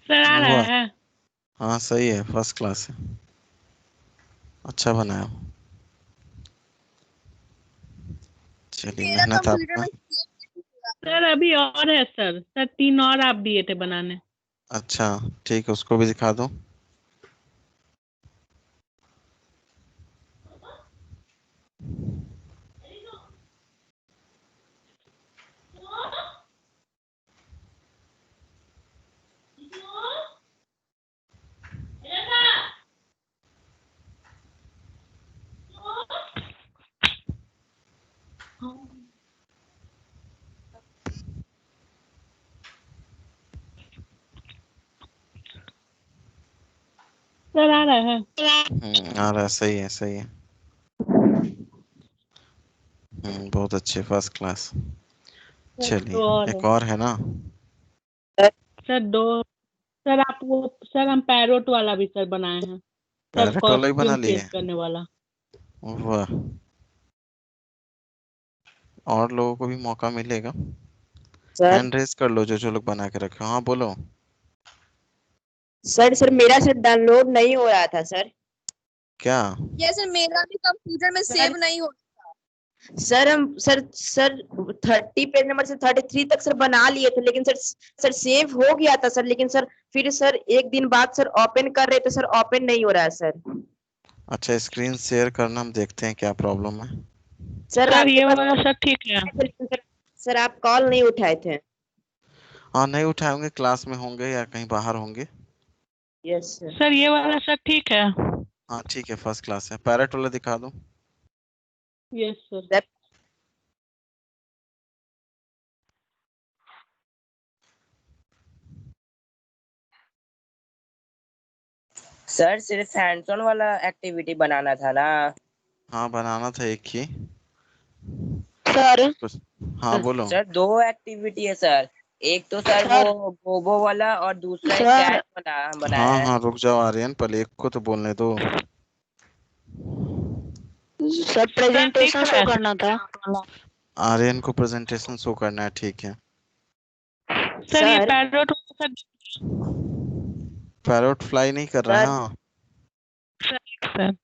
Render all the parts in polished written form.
Sir आ रहा वाह। है। हाँ सही है, फर्स्ट क्लास है। अच्छा बनाया। चलिए, मेरा मेहनत कंप्यूटर आपका। में सेव नहीं हुआ। सर अभी और है सर, 3 और आप दिए थे बनाने। अच्छा, ठीक है, उसको भी दिखा दो। सर आ रहा है। आ रहा है, सही है सही है। बहुत अच्छे, फर्स्ट क्लास। सर चलिए, 2 और है। एक और है ना। सर 2। सर आप वो, सर हम पैरोट वाला भी सर बनाए हैं। सर पैरेट वाला ही बना कॉस्ट्यूम लिए। चेंज करने वाला। वाह। और लोगों को भी मौका मिलेगा। सर हैंड रेस कर लो, जो जो लोग बना के रखे हो। हाँ बोलो। सर सर मेरा से डाउनलोड नहीं हो रहा था सर। क्या? ये सर मेरा भी कंप्यूटर में सर सेव नहीं हो। सर हम सर 30 पेज नंबर से 33 तक सर बना लिए थे, लेकिन सर सर सेव हो गया था सर, लेकिन सर फिर सर एक दिन बाद सर ओपन कर रहे थे सर, ओपन नहीं हो रहा है सर। अच्छा, स्क्रीन शेयर करना, हम देखते हैं क्या प्रॉब्लम है। सर सर आपके ये पास वाला सर ठीक है। सर, सर आप कॉल नहीं उठाए थे। हाँ, नहीं उठाए होंगे, क्लास में होंगे या कहीं बाहर होंगे। Yes sir. सर ये वाला सर ठीक है। हाँ ठीक है, फर्स्ट क्लास है। पैरेट वाला दिखा दो। Yes sir. सर सर सिर्फ हैंड्स ऑन वाला एक्टिविटी बनाना था ना। हाँ, बनाना था एक ही सर कुछ। हाँ बोलो। सर दो एक्टिविटी है सर। एक तो सर वो सर गोबो वाला और दूसरा एक सर कैट वाला हम बनाए हाँ हैं। हाँ, रुक जाओ आर्यन, पहले एक को तो बोलने दो। सर प्रेजेंटेशन शो करना था। आर्यन को प्रेजेंटेशन शो करना है, ठीक है। सर ये सर पैरोट वाला पैरोट फ्लाई नहीं कर रहा है, सर हाँ। सर सर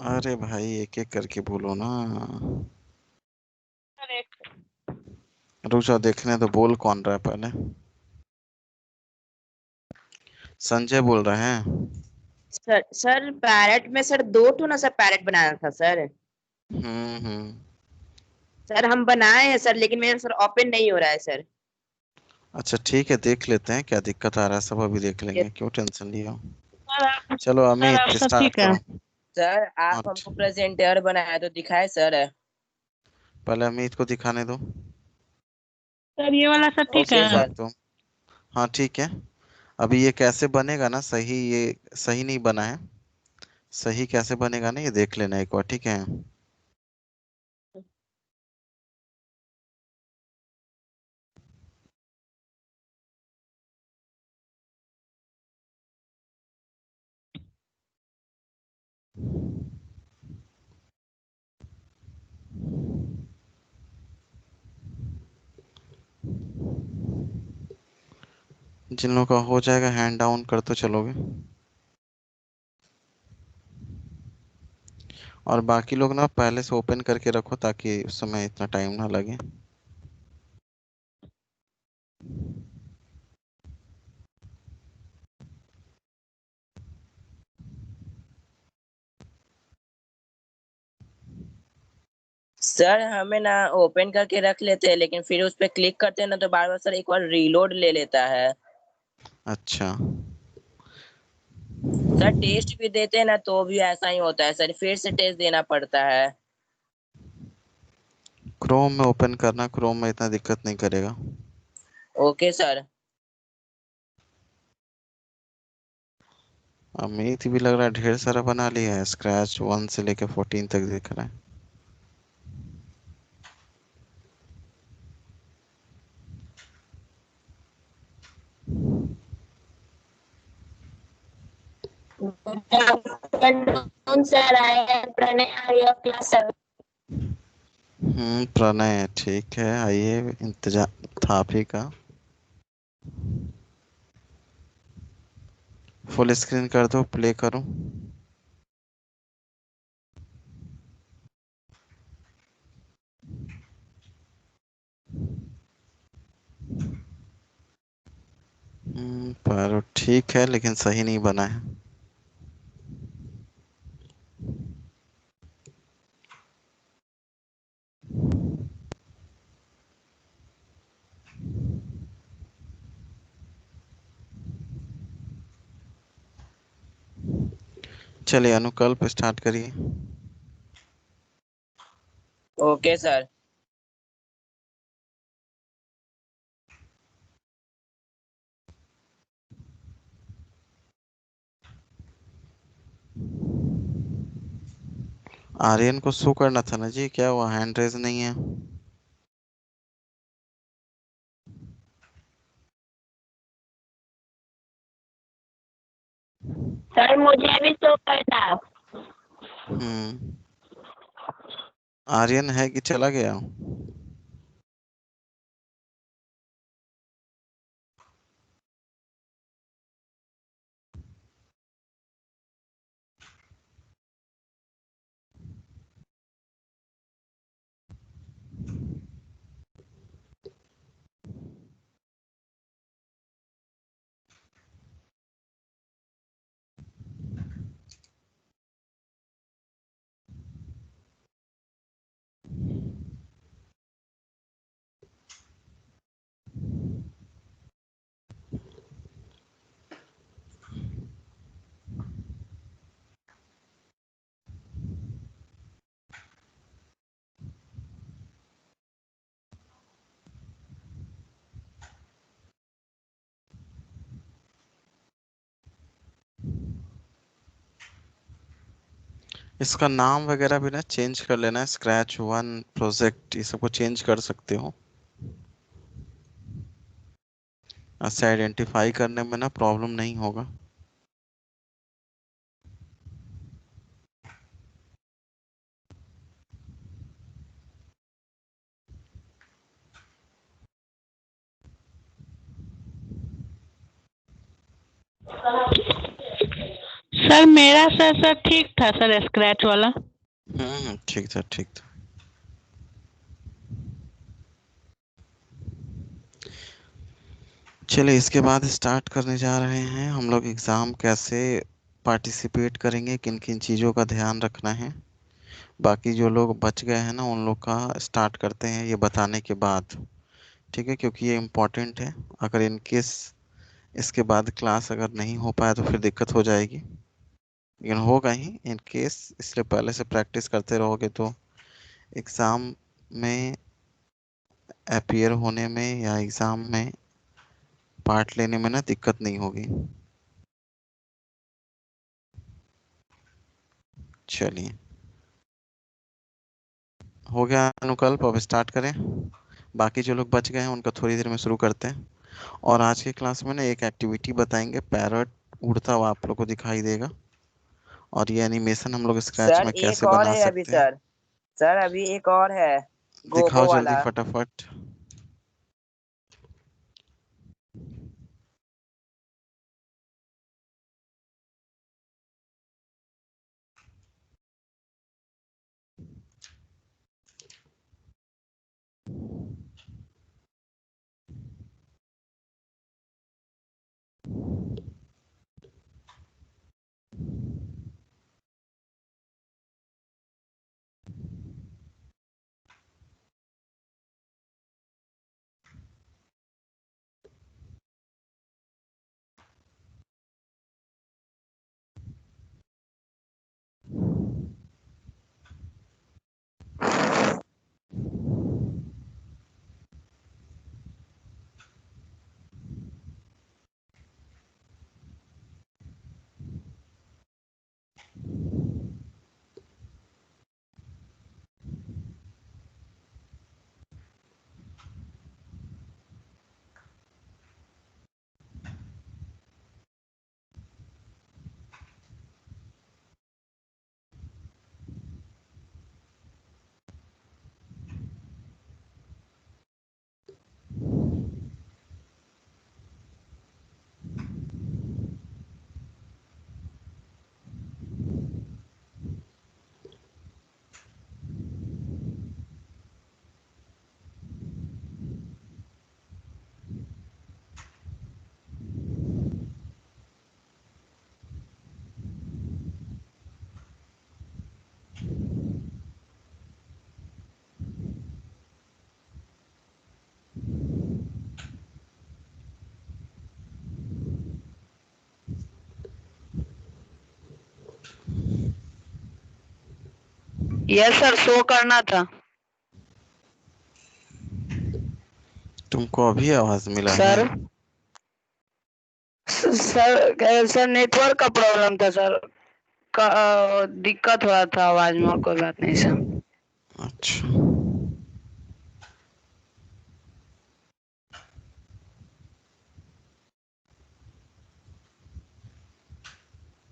अरे भाई, एक एक करके बोलो ना। सर एक। रुक जाओ, देखने तो, बोल कौन रहा है पहले। संजय बोल रहे हैं। सर पैरेट में सर दो तो ना सर पैरेट बनाना था सर। हम्म। सर हम बनाए हैं सर, लेकिन मेरा सर ओपन नहीं हो रहा है सर। अच्छा ठीक है, देख लेते हैं क्या दिक्कत आ रहा है, सब अभी देख ये लेंगे, क्यों टेंशन लिया। सर आप चलो सर आप अमित, सब स्टार्ट ठीक है। करो। सर हाँ आप हमको प्रेजेंटर बनाया तो दिखाए सर। पहले अमित को दिखाने दो। सर ये वाला सर ठीक ओके है। उसके बाद सर। तुम। हाँ ठीक है। अभी ये कैसे बनेगा ना सही, ये सही नहीं बना है। सही कैसे बनेगा ना, ये देख लेना एक बार, ठीक है। जिन लोगों का हो जाएगा हैंड डाउन कर तो चलोगे। और बाकी लोग ना पहले से ओपन करके रखो, ताकि उस समय इतना टाइम ना लगे। सर हमें ना ओपन करके रख लेते हैं, लेकिन फिर उस पर क्लिक करते हैं ना तो बार बार सर एक बार रीलोड ले लेता है। अच्छा। सर टेस्ट भी देते हैं ना तो भी ऐसा ही होता है सर, फिर से टेस्ट देना पड़ता है। क्रोम में ओपन करना, क्रोम में इतना दिक्कत नहीं करेगा। Okay sir. अमित भी लग रहा है ढेर सारा बना लिया है, स्क्रैच 1 से लेके 14 तक दिख रहा है। सर आए हैं, प्रणय आर्य क्लास 7। प्रणय ठीक है, आइए, इंतजार था आप ही का। फुल स्क्रीन कर दो, प्ले करो। पर ठीक है लेकिन सही नहीं बना है। चलिए अनुकल्प स्टार्ट करिए। Okay sir. आर्यन को शो करना था ना जी, क्या वो हैंड रेज नहीं है? सर मुझे भी शो करना। हम्म। आर्यन है कि चला गया? इसका नाम वगैरह भी ना चेंज कर लेना है, स्क्रैच वन प्रोजेक्ट ये सबको चेंज कर सकते हो। ऐसे आइडेंटिफाई करने में ना प्रॉब्लम नहीं होगा। सर मेरा सर ठीक था सर, स्क्रैच वाला। ठीक था ठीक था। चलिए इसके बाद स्टार्ट करने जा रहे हैं हम लोग एग्ज़ाम कैसे पार्टिसिपेट करेंगे, किन किन चीज़ों का ध्यान रखना है। बाकी जो लोग बच गए हैं ना उन लोग का स्टार्ट करते हैं ये बताने के बाद, ठीक है, क्योंकि ये इम्पोर्टेंट है। अगर इन केस इसके बाद क्लास अगर नहीं हो पाया तो फिर दिक्कत हो जाएगी, लेकिन होगा ही इन केस, इसलिए पहले से प्रैक्टिस करते रहोगे तो एग्ज़ाम में अपीयर होने में या एग्ज़ाम में पार्ट लेने में ना दिक्कत नहीं होगी। चलिए हो गया अनुकल्प, अब स्टार्ट करें। बाकी जो लोग बच गए हैं उनका थोड़ी देर में शुरू करते हैं। और आज की क्लास में ना एक एक्टिविटी बताएंगे, पैरट उड़ता हुआ आप लोग को दिखाई देगा, और ये एनिमेशन हम लोग स्क्रैच सर में एक कैसे और बना है अभी सकते हैं। सर। सर अभी एक और है, दिखाओ गोगो जल्दी वाला। फटाफट। यस सर, शो करना था तुमको अभी आवाज मिला सर। है? सर नेटवर्क का प्रॉब्लम था सर, दिक्कत हो रहा था आवाज में, और कोई बात नहीं सर। अच्छा,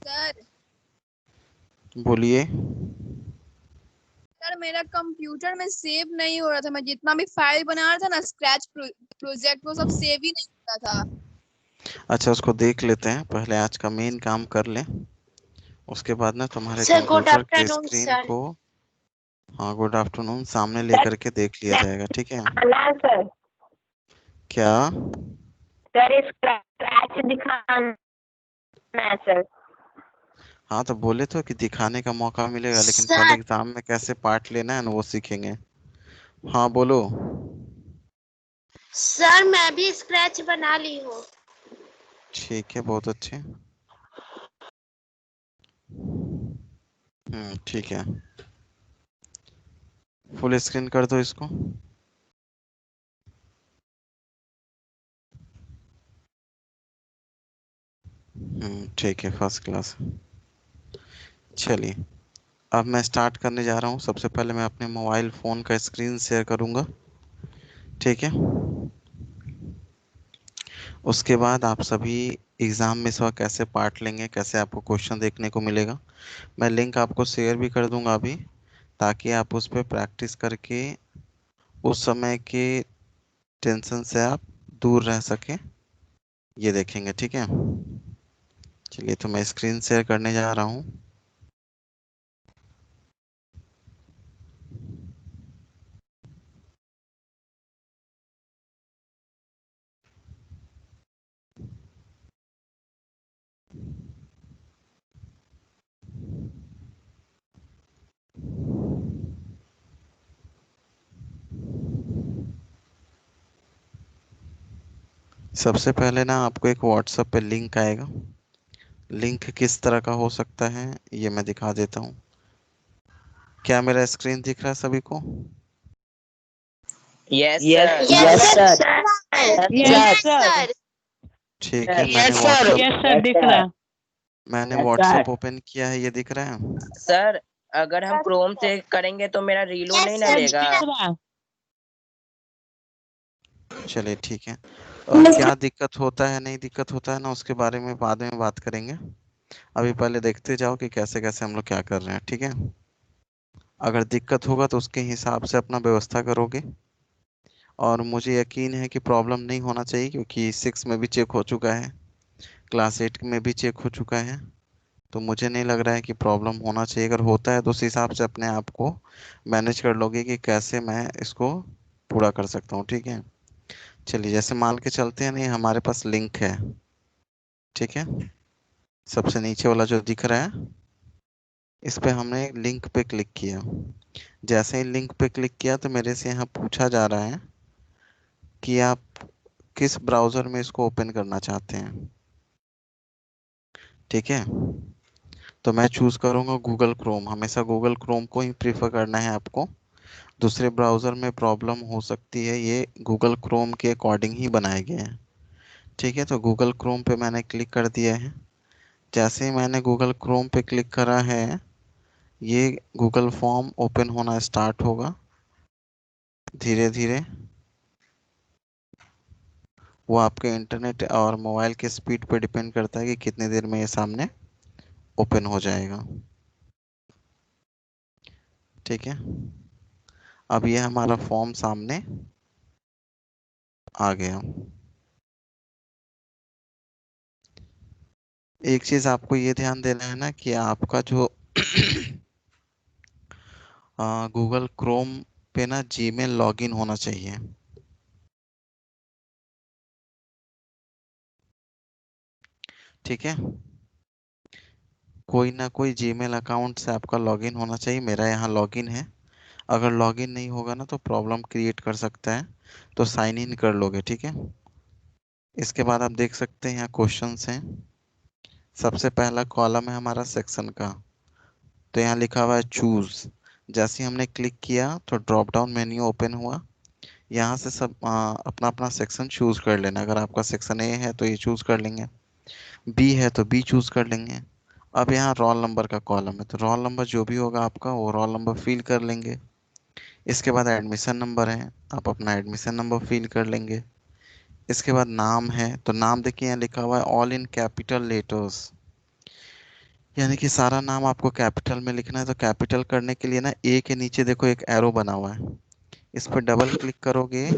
सर बोलिए। सर मेरा कंप्यूटर में सेव नहीं हो रहा था, मैं जितना भी फाइल बना रहा था ना स्क्रैच प्रोजेक्ट, वो सब सेव ही नहीं हो रहा था। अच्छा, उसको देख लेते हैं, पहले आज का मेन काम कर लें, उसके बाद ना तुम्हारे सर गुड कंप्यूटर के आफ्टरनून स्क्रीन सर। को, हाँ गुड आफ्टरनून, सामने लेकर के देख लिया जाएगा, ठीक है? आना सर। क्या? सर स्क्रैच दिखाना है सर। हाँ तो बोले तो कि दिखाने का मौका मिलेगा, लेकिन पहले सर एग्जाम में कैसे पार्ट लेना है ना वो सीखेंगे। हाँ बोलो। सर मैं भी स्क्रैच बना ली हूँ। ठीक है, बहुत अच्छे। ठीक है, फुल स्क्रीन कर दो इसको। ठीक है, फर्स्ट क्लास। चलिए, अब मैं स्टार्ट करने जा रहा हूँ। सबसे पहले मैं अपने मोबाइल फ़ोन का स्क्रीन शेयर करूँगा, ठीक है? उसके बाद आप सभी एग्ज़ाम में इस वक्त कैसे पार्ट लेंगे, कैसे आपको क्वेश्चन देखने को मिलेगा, मैं लिंक आपको शेयर भी कर दूंगा अभी, ताकि आप उस पर प्रैक्टिस करके उस समय के टेंशन से आप दूर रह सकें। ये देखेंगे, ठीक है? चलिए, तो मैं स्क्रीन शेयर करने जा रहा हूँ। सबसे पहले ना आपको एक व्हाट्सएप पे लिंक आएगा। लिंक किस तरह का हो सकता है ये मैं दिखा देता हूँ। क्या मेरा स्क्रीन दिख रहा है सभी को? Yes yes sir. Yes sir. Yes sir. ठीक है, यस सर। यस सर दिख रहा। मैंने व्हाट्सएप ओपन किया है, ये दिख रहा है? सर अगर हम क्रोम से करेंगे तो मेरा रीलोड नहीं ना सर लेगा? दिख रहा। चलिए ठीक है। और क्या दिक्कत होता है नहीं दिक्कत होता है ना, उसके बारे में बाद में बात करेंगे। अभी पहले देखते जाओ कि कैसे कैसे हम लोग क्या कर रहे हैं, ठीक है? अगर दिक्कत होगा तो उसके हिसाब से अपना व्यवस्था करोगे, और मुझे यकीन है कि प्रॉब्लम नहीं होना चाहिए, क्योंकि 6 में भी चेक हो चुका है, क्लास 8 में भी चेक हो चुका है। तो मुझे नहीं लग रहा है कि प्रॉब्लम होना चाहिए। अगर होता है तो उस हिसाब से अपने आप को मैनेज कर लोगे कि कैसे मैं इसको पूरा कर सकता हूँ, ठीक है? चलिए, जैसे मान के चलते हैं, नहीं हमारे पास लिंक है, ठीक है? सबसे नीचे वाला जो दिख रहा है, इस पे हमने लिंक पे क्लिक किया। जैसे ही लिंक पे क्लिक किया तो मेरे से यहाँ पूछा जा रहा है कि आप किस ब्राउज़र में इसको ओपन करना चाहते हैं, ठीक है? तो मैं चूज़ करूँगा गूगल क्रोम। हमेशा गूगल क्रोम को ही प्रीफर करना है आपको। दूसरे ब्राउज़र में प्रॉब्लम हो सकती है, ये गूगल क्रोम के अकॉर्डिंग ही बनाए गए हैं, ठीक है? तो गूगल क्रोम पे मैंने क्लिक कर दिया है। जैसे ही मैंने गूगल क्रोम पे क्लिक करा है, ये गूगल फॉर्म ओपन होना स्टार्ट होगा धीरे धीरे। वो आपके इंटरनेट और मोबाइल के स्पीड पे डिपेंड करता है कि कितनी देर में ये सामने ओपन हो जाएगा, ठीक है? अब ये हमारा फॉर्म सामने आ गया। एक चीज़ आपको ये ध्यान देना है ना कि आपका जो गूगल क्रोम पे ना जीमेल लॉगिन होना चाहिए, ठीक है? कोई ना कोई जीमेल अकाउंट से आपका लॉगिन होना चाहिए। मेरा यहाँ लॉगिन है। अगर लॉगिन नहीं होगा ना तो प्रॉब्लम क्रिएट कर सकता है, तो साइन इन कर लोगे, ठीक है? इसके बाद आप देख सकते हैं यहाँ क्वेश्चंस हैं। सबसे पहला कॉलम है हमारा सेक्शन का, तो यहाँ लिखा हुआ है चूज। जैसे ही हमने क्लिक किया तो ड्रॉप डाउन मेन्यू ओपन हुआ। यहाँ से सब अपना अपना सेक्शन चूज कर लेना। अगर आपका सेक्शन ए है तो ये चूज कर लेंगे, बी है तो बी चूज कर लेंगे। अब यहाँ रोल नंबर का कॉलम है तो रोल नंबर जो भी होगा आपका वो रोल नंबर फिल कर लेंगे। इसके बाद एडमिशन नंबर है, आप अपना एडमिशन नंबर फिल कर लेंगे। इसके बाद नाम है तो नाम देखिए यहाँ लिखा हुआ है ऑल इन कैपिटल लेटर्स, यानी कि सारा नाम आपको कैपिटल में लिखना है। तो कैपिटल करने के लिए ना ए के नीचे देखो एक एरो बना हुआ है, इस पर डबल क्लिक करोगे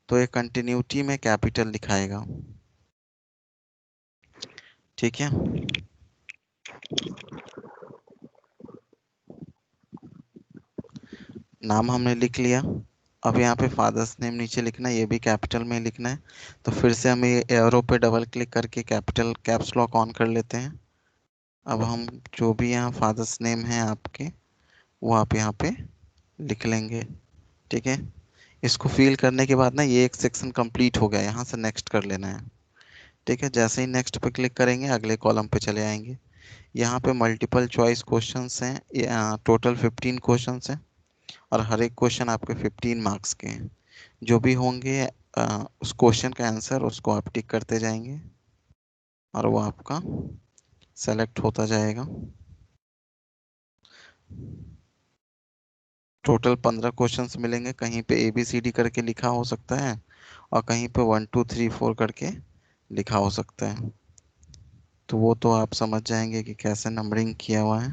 तो ये कंटिन्यूटी में कैपिटल दिखाएगा। ठीक है, नाम हमने लिख लिया। अब यहाँ पे फादर्स नेम नीचे लिखना है, ये भी कैपिटल में लिखना है। तो फिर से हम ये एरो पे डबल क्लिक करके कैपिटल कैप्स लॉक ऑन कर लेते हैं। अब हम जो भी यहाँ फादर्स नेम है आपके वो आप यहाँ पे लिख लेंगे। ठीक है, इसको फिल करने के बाद ना ये एक सेक्शन कंप्लीट हो गया, यहाँ से नेक्स्ट कर लेना है। ठीक है, जैसे ही नेक्स्ट पे क्लिक करेंगे अगले कॉलम पे चले आएंगे। यहाँ पे मल्टीपल चॉइस क्वेश्चंस हैं, टोटल 15 क्वेश्चंस हैं और हर एक क्वेश्चन आपके 15 मार्क्स के हैं। जो भी होंगे उस क्वेश्चन का आंसर उसको आप टिक करते जाएंगे और वो आपका सेलेक्ट होता जाएगा। टोटल 15 क्वेश्चंस मिलेंगे, कहीं पे ABCD करके लिखा हो सकता है और कहीं पे 1 2 3 4 करके लिखा हो सकता है। तो वो तो आप समझ जाएंगे कि कैसे नंबरिंग किया हुआ है।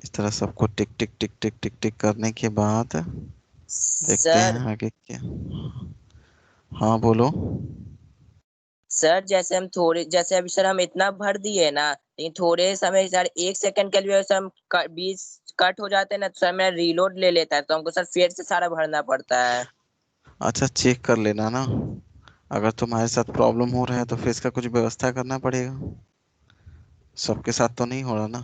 इस तरह सबको टिक टिक टिक टिक टिक टिक करने के बाद देखते सर हैं आगे क्या। हाँ बोलो। सर जैसे हम थोड़े जैसे अभी सर हम इतना भर दिए ना, लेकिन थोड़े समय सर 1 सेकंड के लिए सर हम बीच कट हो जाते हैं ना, तो सर मेरा रीलोड ले लेता है, तो हमको सर फिर से सारा भरना पड़ता है। अच्छा चेक कर लेना ना, अगर तुम्हारे साथ प्रॉब्लम हो रहा है तो फिर इसका कुछ व्यवस्था करना पड़ेगा, सबके साथ तो नहीं हो रहा ना।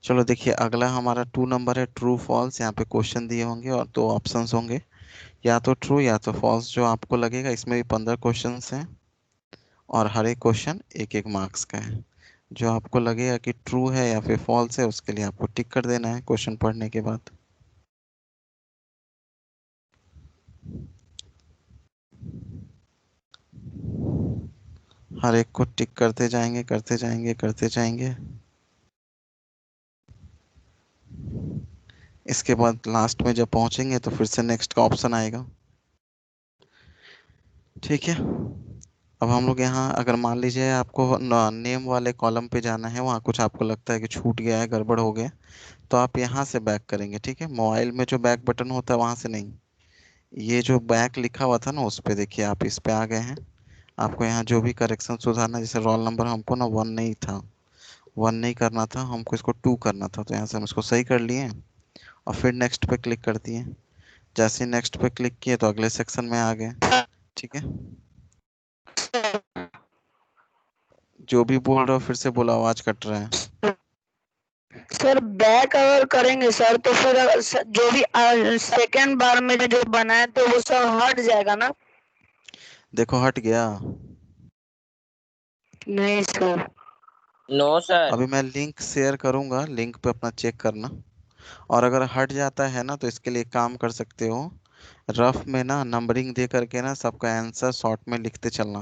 चलो देखिए अगला हमारा 2 नंबर है ट्रू फॉल्स। यहाँ पे क्वेश्चन दिए होंगे और 2 ऑप्शंस होंगे, या तो ट्रू या तो फॉल्स, जो आपको लगेगा। इसमें भी 15 क्वेश्चंस हैं और हर एक क्वेश्चन 1 1 मार्क्स का है। जो आपको लगेगा कि ट्रू है या फिर फॉल्स है उसके लिए आपको टिक कर देना है क्वेश्चन पढ़ने के बाद। हर एक को टिक करते जाएंगे करते जाएंगे करते जाएंगे। इसके बाद लास्ट में जब पहुंचेंगे तो फिर से नेक्स्ट का ऑप्शन आएगा। ठीक है, अब हम लोग यहाँ अगर मान लीजिए आपको नेम वाले कॉलम पे जाना है, वहाँ कुछ आपको लगता है कि छूट गया है, गड़बड़ हो गया, तो आप यहाँ से बैक करेंगे। ठीक है, मोबाइल में जो बैक बटन होता है वहाँ से नहीं, ये जो बैक लिखा हुआ था ना उस पे देखिए, आप इस पे आ गए हैं। आपको यहाँ जो भी करेक्शन सुधारना, जैसे रोल नंबर हमको ना 1 नहीं था, 1 नहीं करना था हमको, इसको 2 करना था, तो यहाँ से हम इसको सही कर लिए और फिर नेक्स्ट पे क्लिक कर दिए। जैसे नेक्स्ट पे क्लिक किए तो अगले सेक्शन में आ गए। ठीक है, जो भी बोल रहे हो फिर से बोलो, आवाज कट रहा है। सर बैक अगर करेंगे सर तो फिर जो भी सेकंड बार में जो बनाए तो वो सब हट जाएगा ना? देखो हट गया। नहीं सर। No sir. अभी मैं लिंक शेयर करूंगा, लिंक पे अपना चेक करना। और अगर हट जाता है ना तो इसके लिए काम कर सकते हो, रफ में ना नंबरिंग दे करके ना सबका आंसर शॉर्ट में लिखते चलना,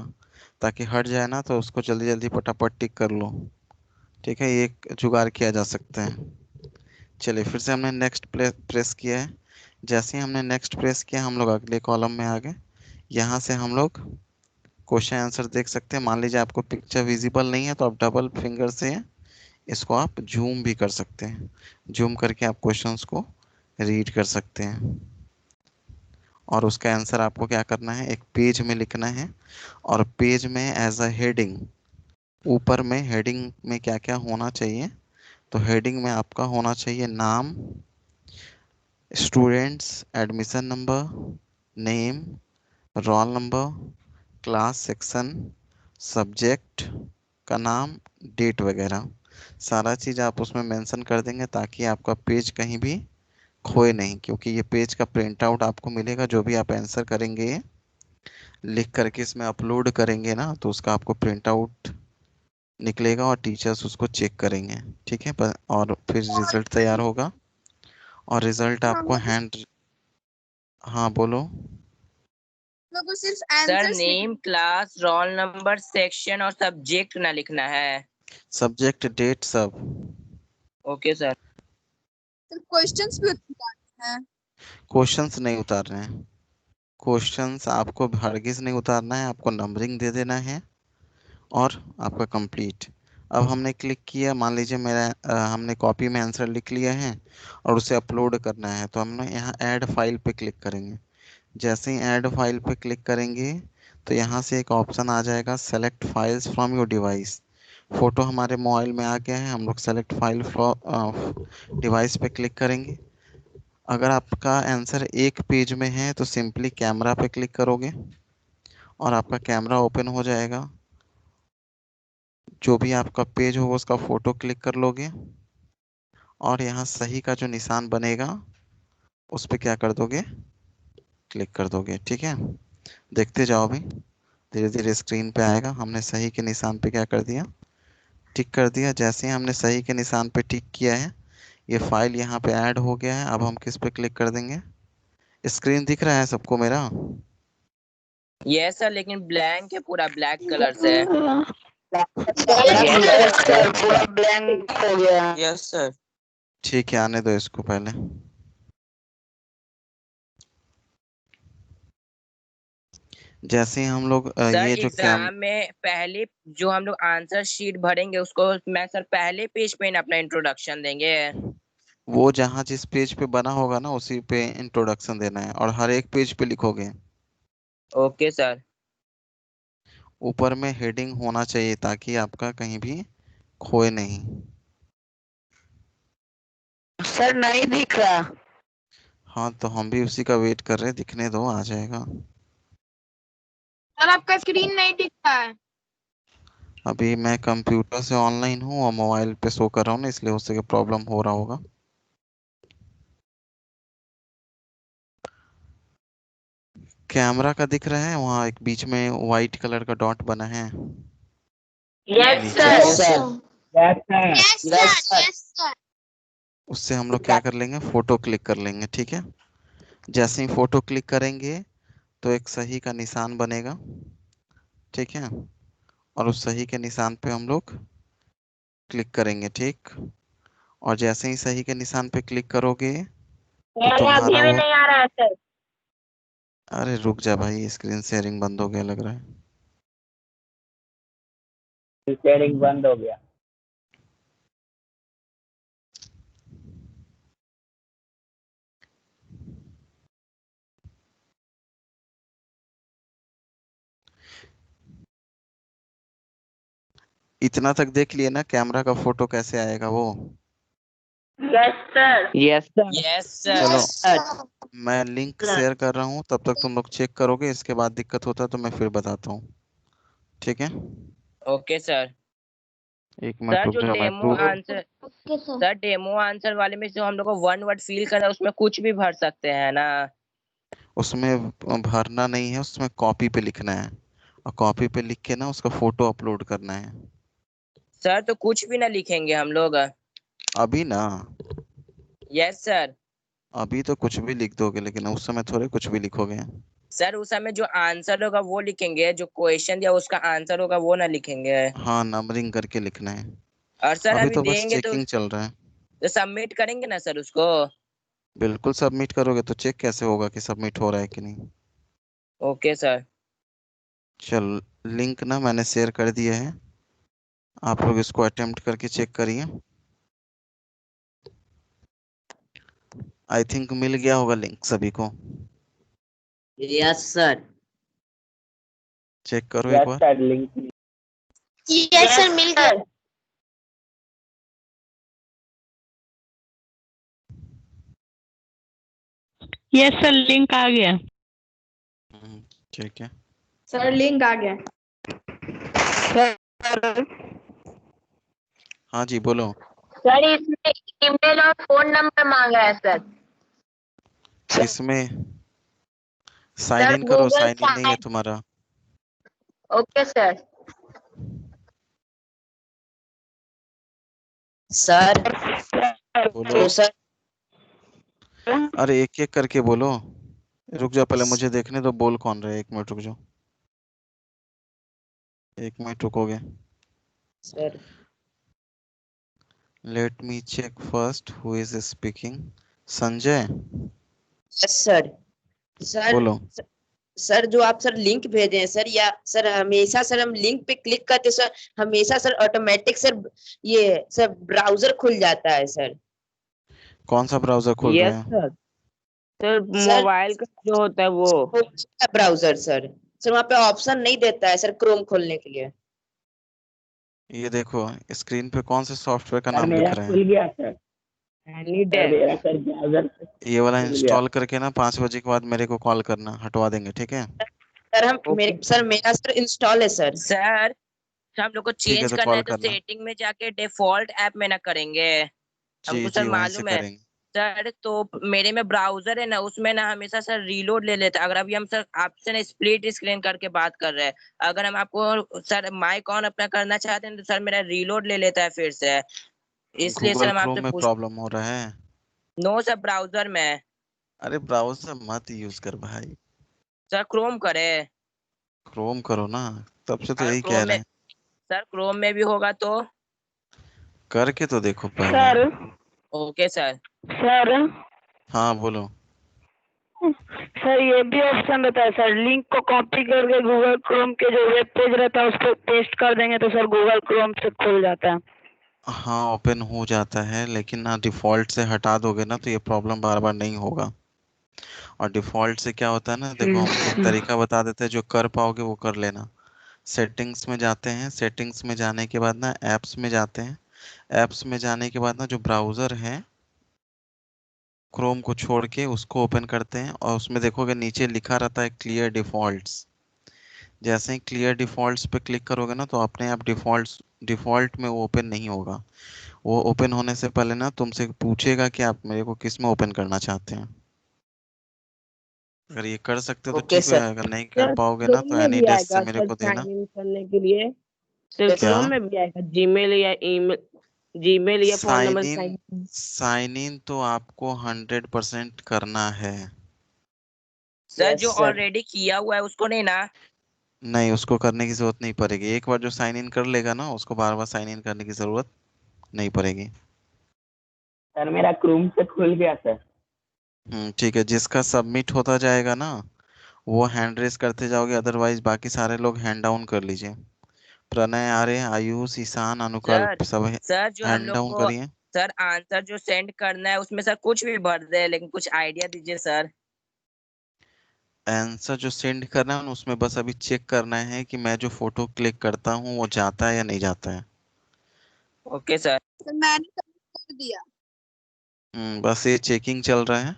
ताकि हट जाए ना तो उसको जल्दी जल्दी फटाफट टिक कर लो। ठीक है, ये एक जुगाड़ किया जा सकता है। चलिए फिर से हमने नेक्स्ट प्रेस किया है। जैसे ही हमने नेक्स्ट प्रेस किया हम लोग अगले कॉलम में आ गए। यहाँ से हम लोग क्वेश्चन आंसर देख सकते हैं। मान लीजिए आपको पिक्चर विजिबल नहीं है तो आप डबल फिंगर से इसको आप जूम भी कर सकते हैं, जूम करके आप क्वेश्चंस को रीड कर सकते हैं। और उसका आंसर आपको क्या करना है, एक पेज में लिखना है और पेज में एज अ हेडिंग, ऊपर में हेडिंग में क्या क्या होना चाहिए, तो हेडिंग में आपका होना चाहिए नाम, students, admission number, name, roll number, class, section, subject का नाम, डेट वगैरह। सारा चीज़ आप उसमें मेंशन कर देंगे ताकि आपका पेज कहीं भी खोए नहीं, क्योंकि ये पेज का प्रिंट आउट आपको मिलेगा। जो भी आप आंसर करेंगे लिख करके इसमें अपलोड करेंगे ना तो उसका आपको प्रिंट आउट निकलेगा और टीचर्स उसको चेक करेंगे, ठीक है। और फिर रिजल्ट तैयार होगा और रिजल्ट आपको हैंड, हाँ बोलो। लोग को सिर्फ sir answers name, class, roll number, section और सब्जेक्ट ना लिखना है। सब्जेक्ट, डेट, सब। Okay sir. क्वेश्चंस भी उतारने हैं। क्वेश्चंस नहीं उतारने हैं, क्वेश्चंस आपको हरगिज नहीं उतारना है, आपको नंबरिंग दे देना है और आपका कंप्लीट। अब हमने क्लिक किया, मान लीजिए मेरा हमने कॉपी में आंसर लिख लिया है और उसे अपलोड करना है, तो हमने यहाँ ऐड फाइल पे क्लिक करेंगे। जैसे ही ऐड फाइल पे क्लिक करेंगे तो यहाँ से एक ऑप्शन आ जाएगा, select files from your device. Photo हमारे मोबाइल में आ गया है, हम लोग सेलेक्ट फाइल फ्रॉम डिवाइस पे क्लिक करेंगे। अगर आपका आंसर एक पेज में है तो सिंपली कैमरा पे क्लिक करोगे और आपका कैमरा ओपन हो जाएगा। जो भी आपका पेज होगा उसका फ़ोटो क्लिक कर लोगे और यहाँ सही का जो निशान बनेगा उस पर क्या कर दोगे, क्लिक कर दोगे, ठीक है। देखते जाओ अभी धीरे धीरे स्क्रीन पे आएगा। हमने सही के निशान पे क्या कर दिया, टिक कर दिया। जैसे ही हमने सही के निशान पे टिक किया है, ये फाइल यहाँ पे ऐड हो गया है। अब हम किस पे क्लिक कर देंगे, स्क्रीन दिख रहा है सबको मेरा? यस सर, लेकिन ब्लैंक है, पूरा ब्लैक कलर से है। पूरा ब्लैंक हो गया। Yes sir. ठीक है, आने दो इसको पहले। जैसे ही हम लोग सर ये जो एग्जाम में पहले जो हम लोग आंसर शीट भरेंगे उसको मैं सर पहले पेज पे अपना इंट्रोडक्शन देंगे। वो जहाँ जिस पेज पे बना होगा ना उसी पे इंट्रोडक्शन देना है और हर एक पेज पे लिखोगे। Okay sir. ऊपर में हेडिंग होना चाहिए ताकि आपका कहीं भी खोए नहीं। सर नहीं दिख रहा। हाँ तो हम भी उसी का वेट कर रहे हैं, दिखने दो, आ जाएगा। सर आपका स्क्रीन नहीं दिख रहा है। अभी मैं कंप्यूटर से ऑनलाइन हूँ और मोबाइल पे शो कर रहा हूँ ना, इसलिए हो सके प्रॉब्लम हो रहा होगा। कैमरा का दिख रहा है, वहाँ एक बीच में वाइट कलर का डॉट बना है। यस नीचे सर। Yes sir. उससे हम लोग क्या कर लेंगे, फोटो क्लिक कर लेंगे, ठीक है। जैसे ही फोटो क्लिक करेंगे तो एक सही का निशान बनेगा, ठीक है। और उस सही के निशान पे हम लोग क्लिक करेंगे, ठीक। और जैसे ही सही के निशान पे क्लिक करोगे तो अभी तुम्हारा भी वो, नहीं आ रहा है सर। अरे रुक जा भाई, स्क्रीन शेयरिंग बंद हो गया लग रहा है। शेयरिंग बंद हो गया। इतना तक देख लिए ना कैमरा का फोटो कैसे आएगा वो? Yes sir. Yes sir. Yes sir. चलो मैं लिंक शेयर कर रहा हूँ, तब तक तुम लोग चेक करोगे, इसके बाद दिक्कत होता है तो मैं फिर बताता हूँ, ठीक है। Okay sir. एक मिनट सर रुक जो जाओ, मैं demo answer, sir demo answer वाले में जो हम लोग को वन वर्ड फिल करना है उसमें कुछ भी भर सकते हैं ना? उसमें भरना नहीं है, उसमें कॉपी पे लिखना है और कॉपी पे लिख के ना उसका फोटो अपलोड करना है। सर तो कुछ भी ना लिखेंगे हम लोग? अभी ना, यस सर। अभी तो कुछ भी लिख दोगे लेकिन उस समय थोड़े कुछ भी लिखोगे। सर उस समय जो आंसर होगा वो लिखेंगे, जो क्वेश्चन दिया उसका आंसर होगा वो ना लिखेंगे? हाँ, नंबरिंग करके लिखना है। और सर अभी अभी तो बस देंगे चेकिंग चल रहा है। तो सबमिट करेंगे ना सर उसको? बिल्कुल सबमिट करोगे तो चेक कैसे होगा कि सबमिट हो रहा है कि नहीं। Okay sir. चल, लिंक ना मैंने शेयर कर दिया है, आप लोग इसको अटेम्प्ट करके चेक करिए। आई थिंक मिल गया होगा लिंक सभी को, यस सर। चेक करो एक यस बार। सर, लिंक यस सर मिल गया। यस सर, लिंक आ गया। ठीक है। सर लिंक आ गया। सर हाँ जी बोलो। सर इसमें ईमेल और फोन नंबर मांगा है सर। किसमें? साइन सर इन करो, गूगल साइन इन नहीं है साइन। तुम्हारा। Okay sir. सर बोलो। तो सर अरे एक एक करके बोलो। रुक जाओ, पहले मुझे देखने दो बोल कौन रहा है। 1 मिनट रुक जाओ, 1 मिनट रुकोगे? Sir let me check first who is speaking. Sanjay yes sir. Sir बोलो। सर जो आप सर लिंक भेजे हैं सर, या सर हमेशा सर हम लिंक पे क्लिक करते सर हमेशा सर ऑटोमेटिक सर ये सर ब्राउजर खुल जाता है सर। कौन सा ब्राउजर खोल रहे यस हैं? सर। सर सर मोबाइल का जो होता है वो। ब्राउजर सर सर वहाँ पे ऑप्शन नहीं देता है सर क्रोम खोलने के लिए। ये देखो स्क्रीन पे कौन से सॉफ्टवेयर का सर नाम मेरा लिख रहे खुल हैं? गया सर। Any sir desk. मेरा सर ब्राउजर ये वाला खुल गया। इंस्टॉल करके ना 5 बजे के बाद मेरे को कॉल करना, हटवा देंगे, ठीक है? सर हम ओके मेरा सर इंस्टॉल है सर। सर हम लोग को ठीक है, चेंज तो करना कॉल है तो करना। सेटिंग में जाके डिफॉल्ट ऐप में ना करेंगे। जी हमको सर जी, वहीं से मालूम है करेंगे। सर। तो मेरे में ब्राउजर है ना, उसमें ना हमेशा सर रीलोड ले लेता है। अगर अभी हम सर आपसे ना स्प्लिट स्क्रीन करके बात कर रहे हैं, अगर हम आपको सर माइक ऑन अपना करना चाहते हैं तो सर मेरा रीलोड ले लेता है फिर से। इसलिए सर गूगल हम क्रोम आपसे में पूछ। प्रॉब्लम हो रहा है? नो सर, ब्राउजर में। अरे ब्राउजर मत यूज कर भाई, सर क्रोम करे। क्रोम करो ना। तब से तो अगर यही कह क्रोम रहे में, हैं, सर क्रोम में भी होगा तो। करके तो देखो पहले। Sir okay sir. सर हाँ बोलो। सर ये भी ऑप्शन रहता है सर, लिंक को कॉपी करके गूगल क्रोम के जो वेब पेज रहता है उस पर पेस्ट कर देंगे तो सर गूगल क्रोम से खुल जाता है। हाँ ओपन हो जाता है, लेकिन ना डिफॉल्ट से हटा दोगे ना तो ये प्रॉब्लम बार बार नहीं होगा। और डिफॉल्ट से क्या होता है ना, देखो हम एक तरीका बता देते हैं, जो कर पाओगे वो कर लेना। सेटिंग्स में जाते हैं, सेटिंग्स में जाने के बाद ना ऐप्स में जाते हैं। ऐप्स में जाने के बाद ना जो ब्राउज़र है क्रोम को छोड़ के उसको ओपन करते हैं, और उसमें देखोगे नीचे लिखा रहता है क्लियर डिफ़ॉल्ट्स। जैसे ही क्लियर डिफ़ॉल्ट्स पे क्लिक करोगे ना तो अपने आप डिफ़ॉल्ट में वो ओपन नहीं होगा। वो ओपन होने से पहले ना तुमसे पूछेगा कि आप मेरे को किस में ओपन करना चाहते हैं। अगर ये कर सकते हो तो ओके ठीक है, सर। अगर नहीं कर सर पाओगे ना क्रोम तो में एनी भी डेस्क से आएगा मेरे सर को देना। साइन इन करने के लिए। सर यस क्या? क्रोम में भी आएगा जीमेल या ईमेल, जीमेल या phone sign number in, sign. Sign in तो आपको 100% करना है। सर यस जो सर। ऑलरेडी किया हुआ है उसको नहीं ना। नहीं, उसको करने की जरूरत नहीं पड़ेगी। एक बार जो साइन इन कर लेगा ना उसको बार बार साइन इन करने की जरूरत नहीं पड़ेगी। सर मेरा क्रोम से खुल गया सर। ठीक है, जिसका सबमिट होता जाएगा ना वो हैंड रेस करते जाओगे, अदरवाइज बाकी सारे लोग हैंड डाउन कर लीजिए। प्रणय, आर्य, आयुष, ईशान, सर अनुकल्प सब सर जो हम हैंड लोग डाउन को करिए। सर आंसर जो सेंड करना है उसमें सर कुछ भी भर दे, लेकिन कुछ आइडिया दीजिए सर। आंसर जो सेंड करना है ना, उसमें बस अभी चेक करना है कि मैं जो फोटो क्लिक करता हूँ वो जाता है या नहीं जाता है। Okay sir. सर मैंने कर दिया। बस ये चेकिंग चल रहा है,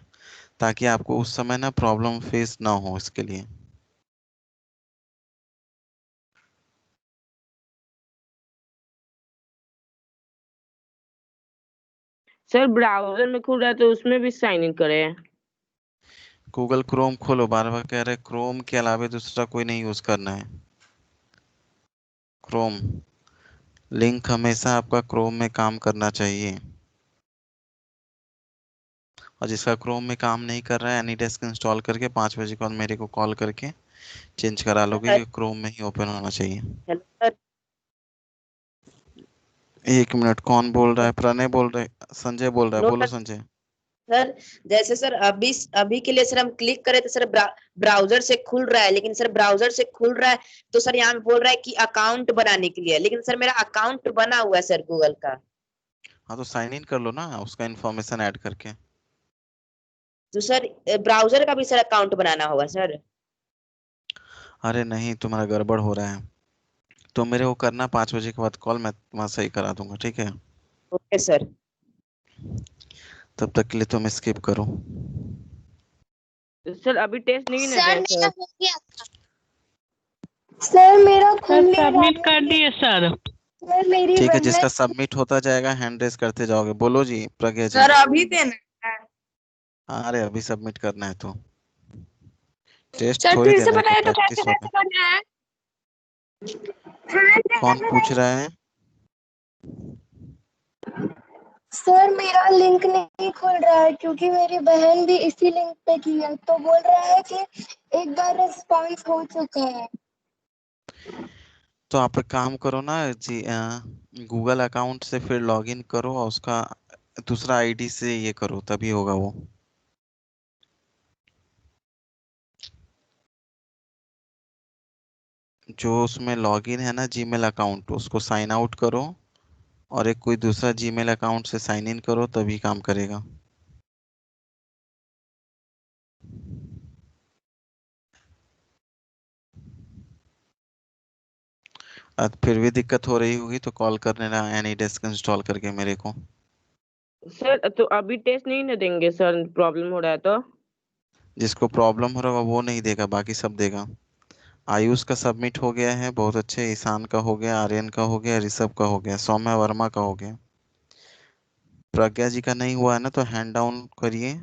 ताकि आपको उस समय ना प्रॉब्लम फेस ना हो, इसके लिए। सर ब्राउजर में खुल रहा है तो उसमें भी साइन इन करें। गूगल क्रोम खोलो, बार बार कह रहे क्रोम के अलावा दूसरा कोई नहीं यूज करना है। क्रोम लिंक हमेशा आपका क्रोम में काम करना चाहिए। और जिसका क्रोम में काम नहीं कर रहा है एनीडेस्क इंस्टॉल करके 5 बजे के बाद मेरे को कॉल करके चेंज करा लोगे, ये क्रोम में ही ओपन होना चाहिए। Hello sir. 1 मिनट, कौन बोल रहा है? प्रणय बोल रहे? संजय बोल रहा है, नो बोलो सर। संजय। सर जैसे सर अभी अभी के लिए सर हम क्लिक करें तो सर ब्राउजर से खुल रहा है, लेकिन सर ब्राउजर से खुल रहा है तो सर यहाँ पे बोल रहा है कि अकाउंट बनाने के लिए, लेकिन सर मेरा अकाउंट बना हुआ है सर गूगल का। हाँ तो साइन इन कर लो ना उसका इन्फॉर्मेशन ऐड करके। तो सर ब्राउजर का भी सर अकाउंट बनाना होगा सर। अरे नहीं, तुम्हारा गड़बड़ हो रहा है। तो मेरे को करना 5 बजे के बाद कॉल, मैं वहाँ सही करा दूंगा, ठीक है? Okay sir. तब तक के लिए तुम स्किप करो। सर अभी टेस्ट नहीं ना सर गया मेरा सर। हो गया था। सर मेरा खुल सर नहीं रहा सबमिट है। कर दिए सर। सर मेरी ठीक है, वेबसाइट। जिसका सबमिट होता जाएगा हैंड रेस करते जाओगे। बोलो जी, प्रज्ञा जी। सर अभी देना है। अरे अभी सबमिट करना है तो टेस्ट सर थोड़ी फिर से देना है, तो बताए तो कैसे प्रैक्टिस होगा। कैसे करना है। हाँ कौन पूछ रहा है? सर मेरा लिंक नहीं खुल रहा है क्योंकि मेरी बहन भी इसी लिंक पे की है, तो बोल रहा है कि एक बार रिस्पॉन्स हो चुका है। तो आप एक काम करो ना जी, गूगल अकाउंट से फिर लॉगिन करो और उसका दूसरा आईडी से ये करो, तभी होगा वो। जो उसमें लॉगिन है ना जीमेल अकाउंट, उसको साइन आउट करो और एक कोई दूसरा जीमेल अकाउंट से साइन इन करो, तभी काम करेगा। फिर भी दिक्कत हो रही होगी तो कॉल कर लेना एनीडेस्क इंस्टॉल करके मेरे को। सर तो अभी टेस्ट नहीं ना देंगे सर, प्रॉब्लम हो रहा है तो? जिसको प्रॉब्लम हो रहा होगा वो नहीं देगा, बाकी सब देगा। आयुष का सबमिट हो गया है, बहुत अच्छे। ईशान का हो गया, आर्यन का हो गया, ऋषभ का हो गया, सौम्या वर्मा का हो गया। प्रज्ञा जी का नहीं हुआ है ना, तो हैंड डाउन करिए।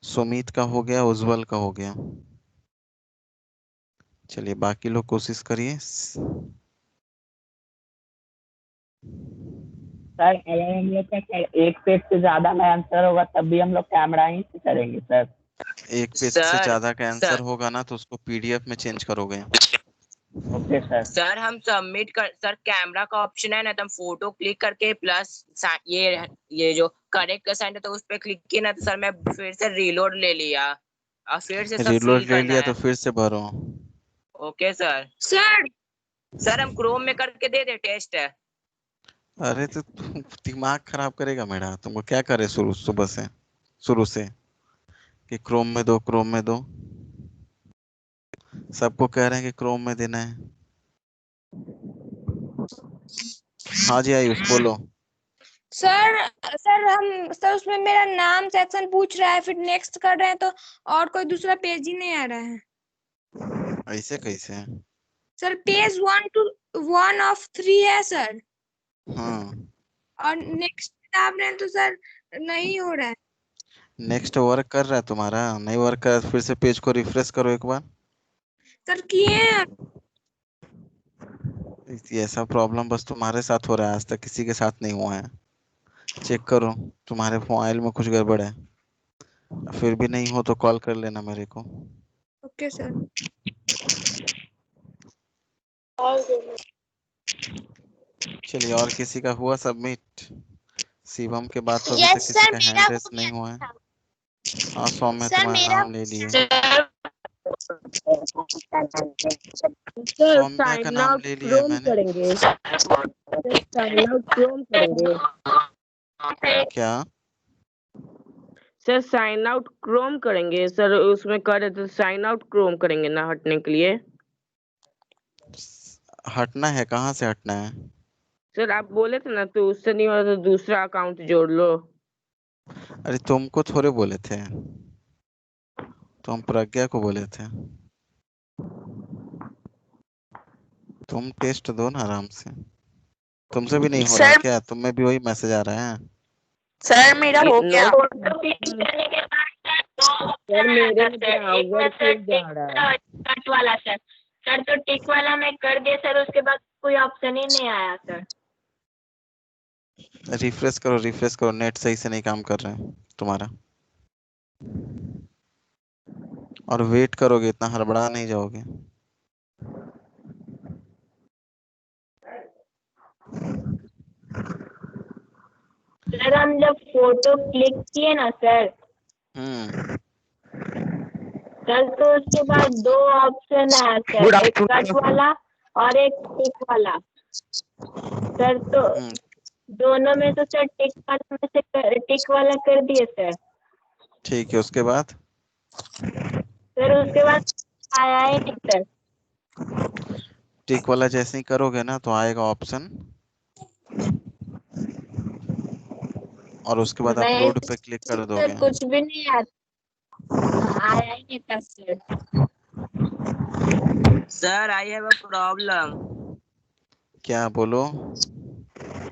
सुमित का हो गया, उज्जवल का हो गया। चलिए बाकी लोग कोशिश करिए। सर अगर हम लोग का एक पेज से ज्यादा में आंसर होगा तब भी हम लोग कैमरा ही से करेंगे सर। एक पेज से सर ज्यादा का आंसर सर होगा ना तो उसको पीडीएफ में चेंज करोगे। Okay sir. सर हम सबमिट कर सर, कैमरा का ऑप्शन है ना, तो हम फोटो क्लिक करके प्लस ये जो करेक्ट का साइन है तो उस पर क्लिक किया ना, तो सर मैं फिर से रीलोड ले लिया और फिर से सब फिल रिलोड ले करना लिया है। तो फिर से भरो। Okay sir. सर हम क्रोम में करके दे दे टेस्ट है। अरे तो दिमाग खराब करेगा मेरा। तुमको क्या करे शुरू से कि क्रोम में दो, क्रोम में दो। सबको कह रहे हैं कि क्रोम में देना है। हाँ जी आयुष बोलो। सर उसमें मेरा नाम सेक्शन पूछ रहा है, फिर नेक्स्ट कर रहे हैं तो और कोई दूसरा पेज ही नहीं आ रहा है। ऐसे कैसे? सर पेज 1 of 3 है सर, हाँ और नेक्स्ट दाब रहे हैं तो सर नहीं हो रहा है। नेक्स्ट वर्क कर रहा है तुम्हारा, नहीं वर्क कर फिर से पेज को रिफ्रेश करो एक बार। सर किए हैं। ये ऐसा प्रॉब्लम बस तुम्हारे साथ हो रहा है, आज तक किसी के साथ नहीं हुआ है। चेक करो तुम्हारे मोबाइल में कुछ गड़बड़ है। फिर भी नहीं हो तो कॉल कर लेना मेरे को। Okay sir. चलिए और किसी का हुआ सबमिट? शिवम के बाद तो अभी तक यस किसी सर, का मेरा हैंड हो रेस नहीं गया। हुआ है। हाँ सौम्य सर तुम्हारा मेरा नाम ले लिए। सर सौम्या का साइन नाम आउट ले लिया है क्रोम मैंने। करेंगे। सर साइन आउट क्रोम करेंगे। क्या? सर साइन आउट क्रोम करेंगे सर, उसमें कर रहे थे साइन आउट क्रोम करेंगे ना हटने के लिए। हटना है? कहाँ से हटना है? सर आप बोले थे ना, तो उससे नहीं हुआ तो दूसरा अकाउंट जोड़ लो। अरे तुमको थोड़े बोले थे, तो हम प्रज्ञा को बोले थे। तुम टेस्ट दो ना आराम से। तुमसे भी नहीं हो रहा है क्या? तुम में भी वही मैसेज आ रहा है? सर मेरा हो गया। सर मेरे ब्राउजर खुल जा रहा है। कट वाला सर। सर तो टिक वाला मैं कर दिया सर, उसके बाद कोई ऑप्शन ही नहीं आया सर। रिफ्रेश करो, नेट सही से नहीं काम कर रहा है तुम्हारा। और वेट करोगे, इतना हड़बड़ा नहीं जाओगे। सर हम जब फोटो क्लिक किए ना सर, सर तो उसके बाद दो ऑप्शन आया सर, एक कट वाला और एक टिक वाला। सर तो दोनों में तो सर टिक वाला कर दिए सर। ठीक है, उसके बाद? सर उसके बाद आया ही नहीं सर। टिक वाला जैसे ही करोगे ना तो आएगा ऑप्शन, और उसके बाद नहीं अपलोड पे क्लिक कर सर, दोगे। कुछ भी नहीं आया ही नहीं था sir. Sir I have a problem. क्या बोलो?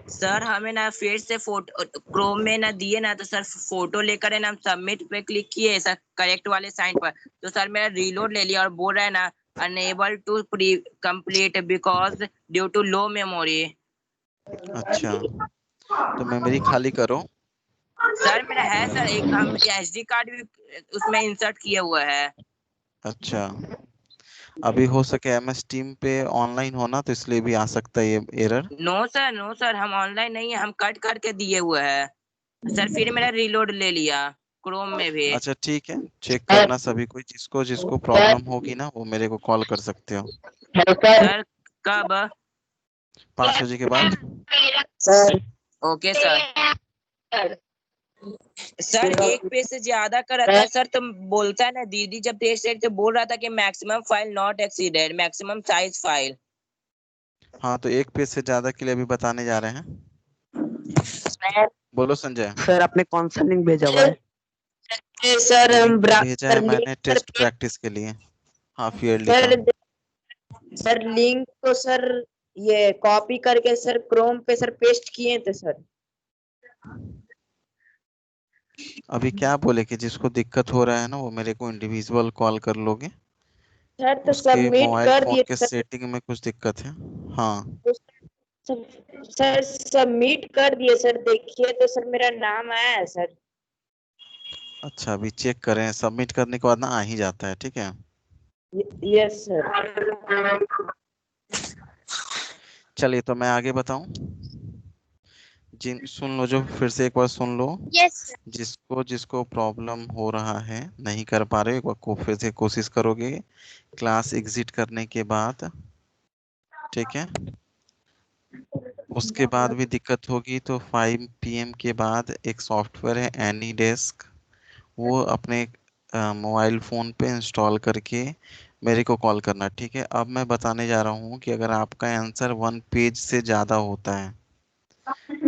सर हमें ना फिर से फोटो क्रोम में ना दिए ना, तो सर फोटो लेकर है ना हम सबमिट पे क्लिक किए सर करेक्ट वाले साइन पर, तो सर मेरा रीलोड ले लिया और बोल रहा है ना unable to complete because due to low memory. अच्छा, तो मेमोरी खाली करो। सर मेरा है सर, एक हम एसडी कार्ड भी उसमें इंसर्ट किया हुआ है। अच्छा, अभी हो सके MS टीम पे ऑनलाइन होना, तो इसलिए भी आ सकता है ये एरर। नो सर हम ऑनलाइन नहीं है, हम कट करके दिए हुए है सर, फिर मेरा रीलोड ले लिया क्रोम में भी। अच्छा ठीक है, चेक करना सभी को, जिसको जिसको प्रॉब्लम होगी ना वो मेरे को कॉल कर सकते हो। सर कब? 5 बजे के बाद। Sir okay sir. सर एक पेज से ज्यादा का रहता है सर, तो बोलता है ना दीदी जब टेस्ट तो बोल रहा था कि maximum file not exceeded, maximum size file. हाँ, तो एक पेज से ज्यादा के लिए अभी बताने जा रहे हैं। बोलो संजय। सर आपने कौन सा लिंक भेजा हुआ है? सर हम लिंक भेजा है मैंने टेस्ट प्रैक्टिस के लिए। हाँ, फील्ड सर का। सर लिंक को सर ये कॉपी करके सर क्रोम पे सर पेस्ट किए थे सर। अभी क्या बोले कि जिसको दिक्कत हो रहा है ना वो मेरे को इंडिविजुअल कॉल कर लोगे। सर तो उसके सबमिट मोबाइल कर फोन दिए के सर। सेटिंग में कुछ दिक्कत है। हाँ, सर सबमिट कर दिए सर, देखिए तो सर मेरा नाम आया है सर। अच्छा, अभी चेक करें, सबमिट करने के बाद ना आ ही जाता है, ठीक है। Yes sir. चलिए, तो मैं आगे बताऊं। सुन लो, जो फिर से एक बार सुन लो। यस जिसको जिसको प्रॉब्लम हो रहा है, नहीं कर पा रहे, एक बार को फिर से कोशिश करोगे क्लास एग्जिट करने के बाद, ठीक है। उसके बाद भी दिक्कत होगी तो 5 PM के बाद एक सॉफ्टवेयर है एनीडेस्क, वो अपने मोबाइल फ़ोन पे इंस्टॉल करके मेरे को कॉल करना, ठीक है। अब मैं बताने जा रहा हूँ कि अगर आपका आंसर 1 पेज से ज़्यादा होता है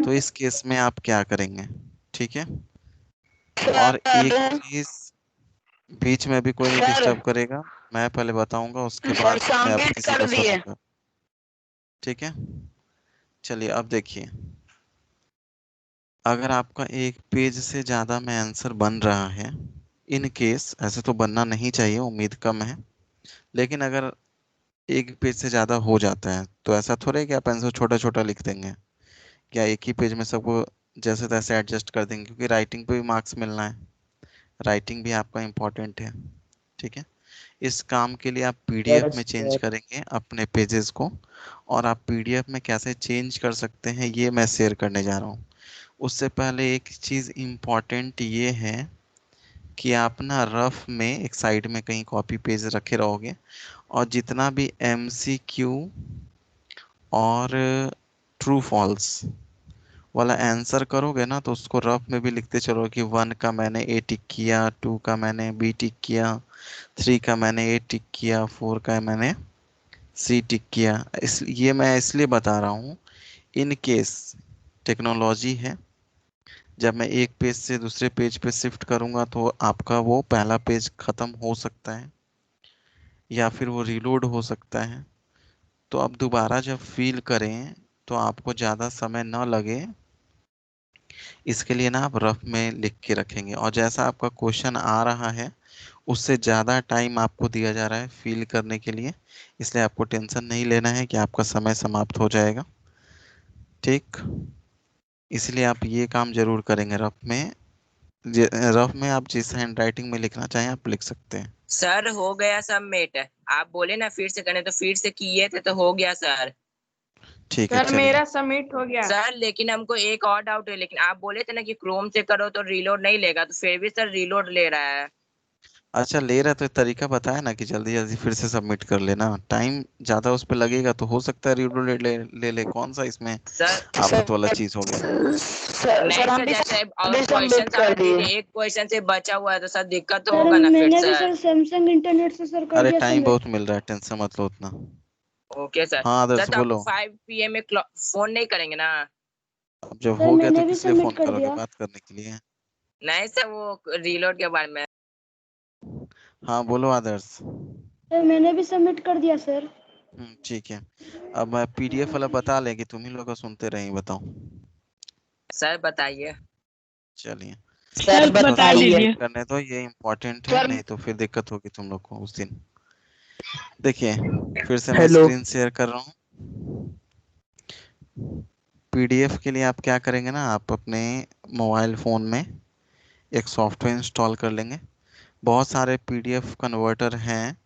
तो इस केस में आप क्या करेंगे, ठीक है। और एक चीज़, बीच में भी कोई नहीं डिस्टर्ब करेगा, मैं पहले बताऊंगा उसके बाद मैं अब किसी को सुनूंगा, ठीक है। चलिए, अब देखिए, अगर आपका एक पेज से ज़्यादा में आंसर बन रहा है, इन केस, ऐसे तो बनना नहीं चाहिए, उम्मीद कम है, लेकिन अगर एक पेज से ज़्यादा हो जाता है तो ऐसा थोड़ा है कि आप आंसर छोटा छोटा लिख देंगे, क्या एक ही पेज में सबको जैसे तैसे एडजस्ट कर देंगे, क्योंकि राइटिंग पे भी मार्क्स मिलना है, राइटिंग भी आपका इम्पोर्टेंट है, ठीक है। इस काम के लिए आप PDF में चेंज करेंगे अपने पेजेस को, और आप PDF में कैसे चेंज कर सकते हैं ये मैं शेयर करने जा रहा हूँ। उससे पहले एक चीज़ इम्पॉर्टेंट ये है कि आप ना रफ में एक साइड में कहीं कॉपी पेज रखे रहोगे, और जितना भी MCQ और ट्रू फॉल्स वाला आंसर करोगे ना, तो उसको रफ में भी लिखते चलो कि 1 का मैंने A टिक किया, 2 का मैंने B टिक किया, 3 का मैंने A टिक किया, 4 का मैंने C टिक किया। ये मैं इसलिए बता रहा हूँ, इन केस टेक्नोलॉजी है, जब मैं एक पेज से दूसरे पेज पे शिफ्ट करूंगा तो आपका वो पहला पेज खत्म हो सकता है, या फिर वो रीलोड हो सकता है। तो आप दोबारा जब फील करें तो आपको ज़्यादा समय ना लगे, इसके लिए ना आप रफ में लिख के रखेंगे, और जैसा आपका क्वेश्चन आ रहा है उससे ज़्यादा टाइम आपको दिया जा रहा है फील करने के लिए, इसलिए आपको टेंशन नहीं लेना है कि आपका समय समाप्त हो जाएगा, ठीक। इसलिए आप ये काम जरूर करेंगे रफ में। रफ में आप जिस हैंड राइटिंग में लिखना चाहें आप लिख सकते हैं। सर हो गया सबमिट, आप बोले ना फिर से करने, तो फिर से किए थे तो हो गया सर। ठीक है, सर चलिए। मेरा सबमिट हो गया। सर लेकिन हमको एक और डाउट है, लेकिन आप बोले थे ना कि क्रोम से करो तो रीलोड नहीं लेगा, तो फिर भी सर रीलोड ले रहा है। अच्छा, ले रहा तो तरीका बताया ना कि जल्दी जल्दी फिर से सबमिट कर लेना, टाइम ज़्यादा उस पर लगेगा तो हो सकता है रीलोड ले कौन सा इसमें आफत वाला चीज़ हो गया। नहीं सर, जैसे और क्वेश्चन सारा दिन एक क्वेश्चन से बचा हुआ है तो सर दिक्कत तो सर होगा ना फिर मैंने भी सर। सर सैमसंग इंटरनेट से सर कर अरे दिया टाइम सबमिट। बहुत मिल रहा है, टेंशन मत लो उतना। Okay sir. हाँ सर आदर्श तो आपको बोलो। 5 PM में फोन नहीं करेंगे ना? अब जब सर हो गया तो मैंने भी किस लिए फोन सबमिट कर करोगे, दिया। बात करने के लिए। नहीं सर, वो रीलोड के बारे में। हाँ बोलो आदर्श। सर मैंने भी सबमिट कर दिया सर। ठीक है, अब मैं PDF वाला बता लेंगे, तुम ही लोग सुनते रहिए, बताओ। सर बताइए। चलिए, सर बता दीजिए। करने तो ये इम्पोर्टेंट है, नहीं तो फिर दिक्कत होगी तुम लोग को उस दिन। देखिए, फिर से मैं हेलो। स्क्रीन शेयर कर रहा हूँ। पीडीएफ के लिए आप क्या करेंगे ना, आप अपने मोबाइल फ़ोन में एक सॉफ्टवेयर इंस्टॉल कर लेंगे। बहुत सारे पीडीएफ कन्वर्टर हैं,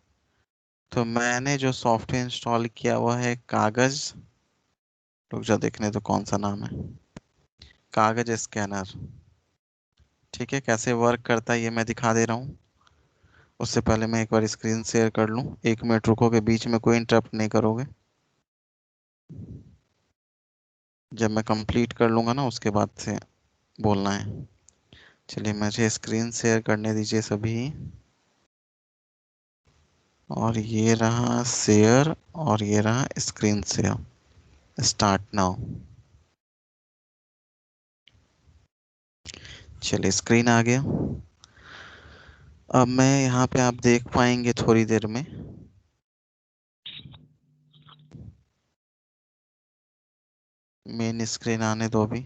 तो मैंने जो सॉफ्टवेयर इंस्टॉल किया हुआ है कागज, रुक जा देखने तो कौन सा नाम है, कागज स्कैनर। ठीक है, कैसे वर्क करता है ये मैं दिखा दे रहा हूँ। उससे पहले मैं एक बार स्क्रीन शेयर कर लूँ। 1 मिनट रुकोगे, बीच में कोई इंटरप्ट नहीं करोगे। जब मैं कंप्लीट कर लूँगा ना उसके बाद से बोलना है। चलिए मुझे स्क्रीन शेयर करने दीजिए सभी। और ये रहा शेयर और ये रहा स्क्रीन शेयर। Start now. चलिए स्क्रीन आ गया। अब मैं यहाँ पे आप देख पाएंगे थोड़ी देर में। मेन स्क्रीन आने दो अभी।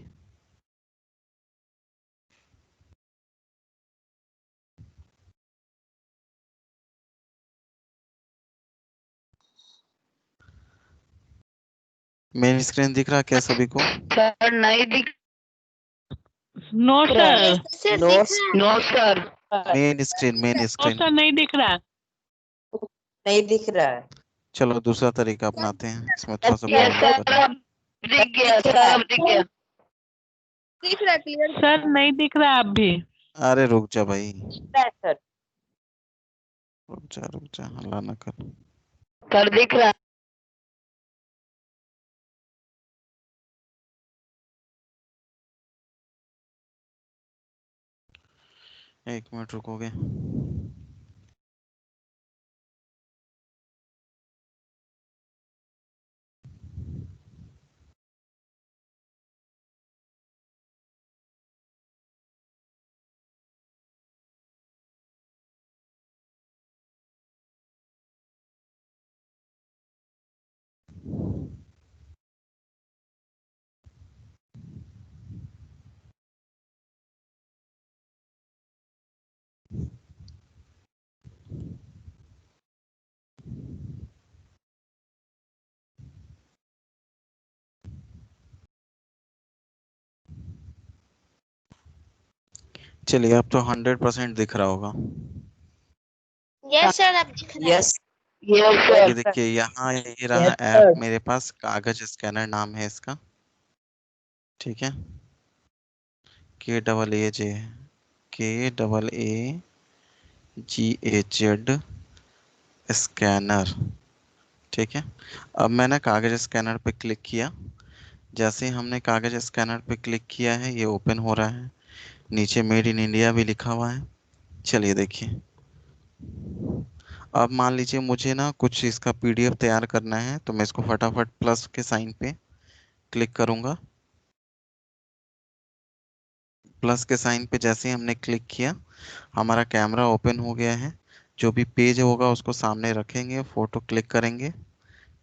मेन स्क्रीन दिख रहा क्या सभी को? सर नहीं दिख no sir. No no sir. Main screen, main no screen. Sir, नहीं दिख रहा। नहीं दिख रहा है। चलो दूसरा तरीका अपनाते हैं, इसमें थोड़ा सा यस प्रॉब्लम सर, कर। अब दिख गया सर, अब दिख गया। दिख रहा है क्लियर? सर नहीं दिख रहा अब भी। अरे रुक जा भाई, सर रुक जा, हल्ला ना कर। सर दिख रहा है। 1 मिनट रुकोगे? चलिए अब तो 100% दिख रहा होगा। यस सर, अब दिख रहा है। यस यस ये सर। देखिए यहाँ ये रहा Yes, ऐप sir. मेरे पास, कागज स्कैनर नाम है इसका। ठीक है, KAAJ, KAAGAZ स्कैनर। ठीक है, अब मैंने कागज स्कैनर पे क्लिक किया। जैसे ही हमने कागज स्कैनर पे क्लिक किया है ये ओपन हो रहा है। नीचे मेड इन इंडिया भी लिखा हुआ है। चलिए देखिए, अब मान लीजिए मुझे ना कुछ इसका पीडीएफ तैयार करना है, तो मैं इसको फटाफट प्लस के साइन पे क्लिक करूंगा। प्लस के साइन पे जैसे ही हमने क्लिक किया हमारा कैमरा ओपन हो गया है। जो भी पेज होगा उसको सामने रखेंगे, फोटो क्लिक करेंगे।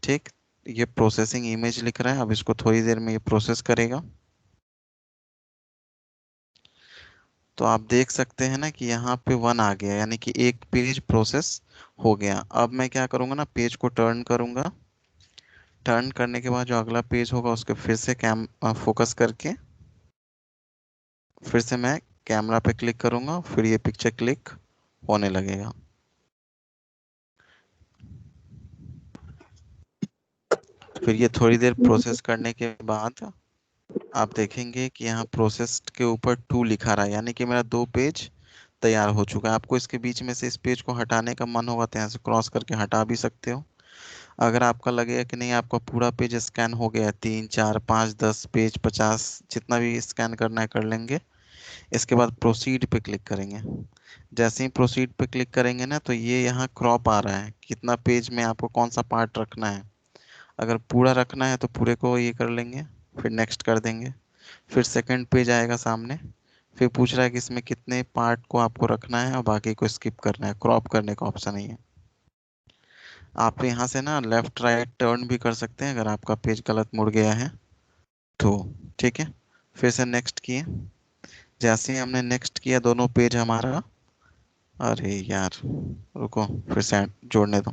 ठीक, ये प्रोसेसिंग इमेज लिख रहा है, अब इसको थोड़ी देर में ये प्रोसेस करेगा। तो आप देख सकते हैं ना कि यहाँ पे 1 आ गया, यानी कि एक पेज प्रोसेस हो गया। अब मैं क्या करूँगा ना, पेज को टर्न करूँगा। टर्न करने के बाद जो अगला पेज होगा उसके फिर से फोकस करके फिर से मैं कैमरा पे क्लिक करूँगा, फिर ये पिक्चर क्लिक होने लगेगा। फिर ये थोड़ी देर प्रोसेस करने के बाद आप देखेंगे कि यहाँ प्रोसेस के ऊपर 2 लिखा रहा है, यानी कि मेरा 2 पेज तैयार हो चुका है। आपको इसके बीच में से इस पेज को हटाने का मन होगा तो यहाँ से क्रॉस करके हटा भी सकते हो। अगर आपका लगेगा कि नहीं आपका पूरा पेज स्कैन हो गया, 3 4 5 10 पेज 50 जितना भी स्कैन करना है कर लेंगे। इसके बाद प्रोसीड पे क्लिक करेंगे। जैसे ही प्रोसीड पे क्लिक करेंगे ना तो ये यहाँ क्रॉप आ रहा है, कितना पेज में आपको कौन सा पार्ट रखना है। अगर पूरा रखना है तो पूरे को ये कर लेंगे, फिर नेक्स्ट कर देंगे। फिर सेकंड पेज आएगा सामने, फिर पूछ रहा है कि इसमें कितने पार्ट को आपको रखना है और बाकी को स्किप करना है। क्रॉप करने का ऑप्शन ही है। आप यहाँ से ना लेफ्ट राइट टर्न भी कर सकते हैं अगर आपका पेज गलत मुड़ गया है तो। ठीक है, फिर से नेक्स्ट किए। जैसे ही हमने नेक्स्ट किया दोनों पेज हमारा, अरे यार रुको फिर से जोड़ने दो।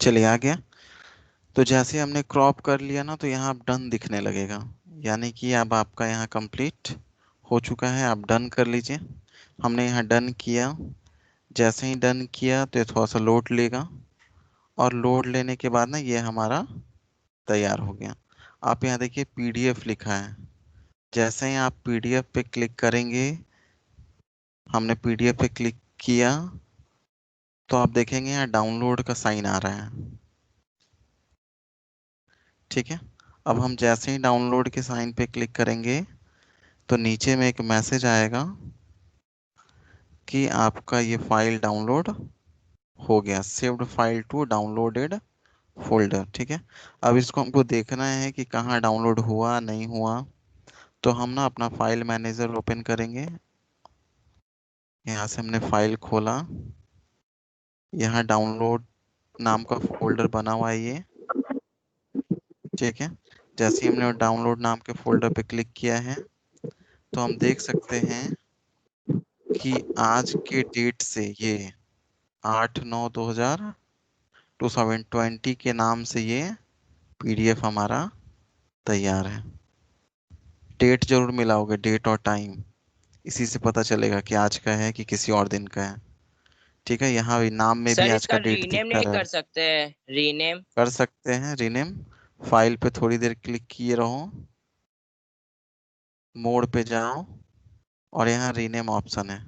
चलिए आ गया। तो जैसे हमने क्रॉप कर लिया ना, तो यहाँ डन दिखने लगेगा, यानी कि अब आपका यहाँ कंप्लीट हो चुका है। आप डन कर लीजिए। हमने यहाँ डन किया। जैसे ही डन किया तो ये थोड़ा सा लोड लेगा, और लोड लेने के बाद ना ये हमारा तैयार हो गया। आप यहाँ देखिए पीडीएफ लिखा है। जैसे ही आप पीडीएफ पे क्लिक करेंगे, हमने पीडीएफ पे क्लिक किया तो आप देखेंगे यहाँ डाउनलोड का साइन आ रहा है। ठीक है। अब हम जैसे ही डाउनलोड के साइन पे क्लिक करेंगे तो नीचे में एक मैसेज आएगा कि आपका ये फाइल डाउनलोड हो गया, saved file to downloaded folder. ठीक है। अब इसको हमको देखना है कि कहाँ डाउनलोड हुआ नहीं हुआ। तो हम ना अपना फाइल मैनेजर ओपन करेंगे। यहाँ से हमने फाइल खोला, यहाँ डाउनलोड नाम का फोल्डर बना हुआ है ये। ठीक है। जैसे ही हमने डाउनलोड नाम के फोल्डर पे क्लिक किया है तो हम देख सकते हैं कि आज के डेट से ये 8/9/2020 के नाम से ये पीडीएफ हमारा तैयार है। डेट जरूर मिला होगा, डेट और टाइम, इसी से पता चलेगा कि आज का है कि किसी और दिन का है। ठीक है। यहाँ भी नाम में भी सर आज इसका का डेट रीनेम दिखता नहीं रहा। कर सकते हैं? रीनेम कर सकते हैं रीनेम। फाइल पे थोड़ी देर क्लिक किए रहो, मोड पे जाओ, और यहाँ रीनेम ऑप्शन है,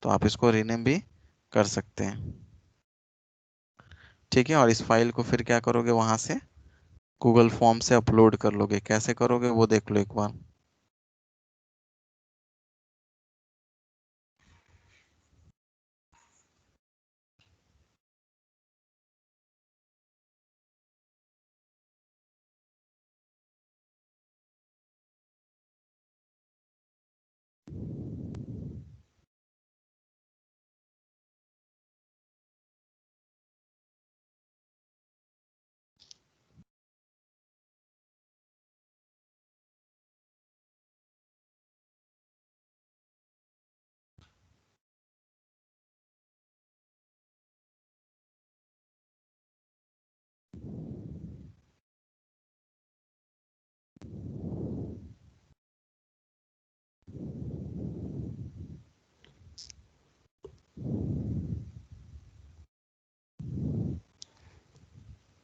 तो आप इसको रीनेम भी कर सकते हैं। ठीक है। और इस फाइल को फिर क्या करोगे, वहां से गूगल फॉर्म से अपलोड कर लोगे। कैसे करोगे वो देख लो एक बार।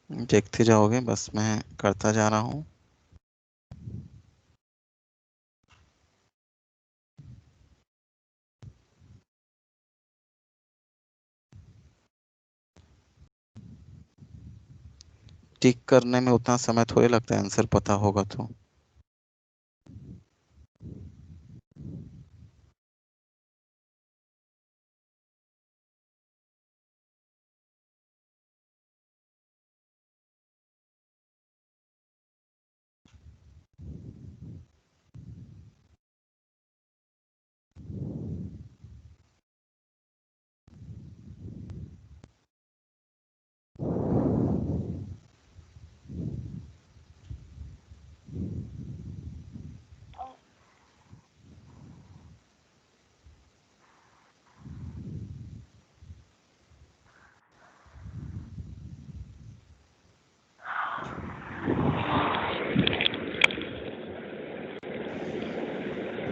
देखते जाओगे, बस मैं करता जा रहा हूँ। टिक करने में उतना समय थोड़ी लगता है, आंसर पता होगा तो।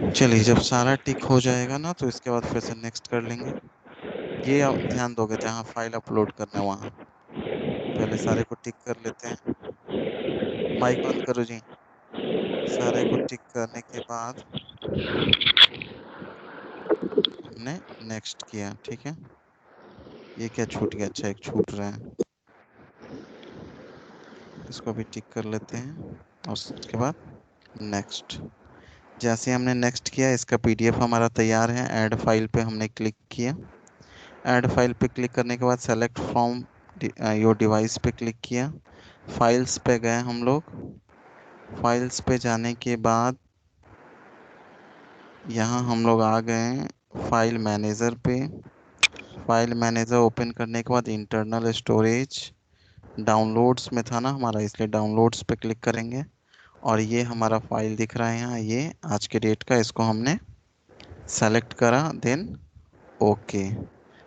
चलिए, जब सारा टिक हो जाएगा ना तो इसके बाद फिर से नेक्स्ट कर लेंगे। ये आप ध्यान दोगे जहाँ फाइल अपलोड करना है वहाँ पहले सारे को टिक कर लेते हैं। माइक बंद करो जी। सारे को टिक करने के बाद हमने नेक्स्ट किया। ठीक है। ये क्या छूट गया? अच्छा, एक छूट रहा है, इसको भी टिक कर लेते हैं और उसके बाद नेक्स्ट। जैसे हमने नेक्स्ट किया, इसका पीडीएफ हमारा तैयार है। ऐड फाइल पे हमने क्लिक किया। ऐड फाइल पे क्लिक करने के बाद सेलेक्ट फ्रॉम योर डिवाइस पे क्लिक किया। फाइल्स पे गए हम लोग। फाइल्स पे जाने के बाद यहाँ हम लोग आ गए फाइल मैनेजर पे। फाइल मैनेजर ओपन करने के बाद इंटरनल स्टोरेज डाउनलोड्स में था ना हमारा, इसलिए डाउनलोड्स पे क्लिक करेंगे और ये हमारा फाइल दिख रहा है यहाँ, ये आज के डेट का। इसको हमने सेलेक्ट करा, देन ओके।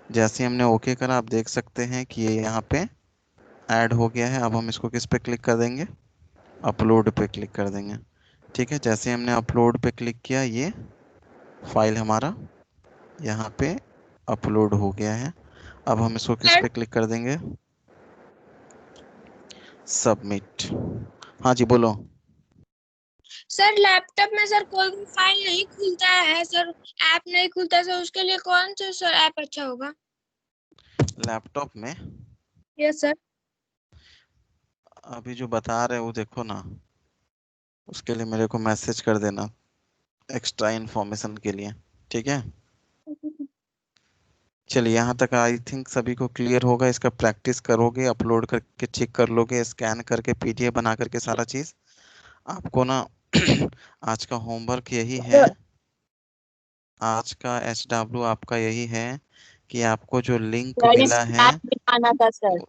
जैसे हमने ओके करा, आप देख सकते हैं कि ये यहाँ पे ऐड हो गया है। अब हम इसको किस पे क्लिक कर देंगे, अपलोड पे क्लिक कर देंगे। ठीक है, जैसे हमने अपलोड पे क्लिक किया ये फाइल हमारा यहाँ पे अपलोड हो गया है। अब हम इसको किस पे क्लिक कर देंगे, सबमिट। हाँ जी बोलो। सर लैपटॉप में सर कोई भी फाइल नहीं खुलता है सर, ऐप नहीं खुलता है सर, उसके लिए कौन सा सर ऐप अच्छा होगा? लैपटॉप में यस सर। अभी जो बता रहे हो देखो ना, उसके लिए मेरे को मैसेज कर देना एक्स्ट्रा इन्फॉर्मेशन के लिए। ठीक है, चलिए यहाँ तक आई थिंक सभी को क्लियर होगा। इसका प्रैक्टिस करोगे, अपलोड करके चेक कर लोगे, स्कैन करके पीडीएफ बना करके सारा चीज आपको ना आज का होमवर्क यही है, आज का HW आपका यही है कि आपको जो लिंक मिला है दिखाना था सर।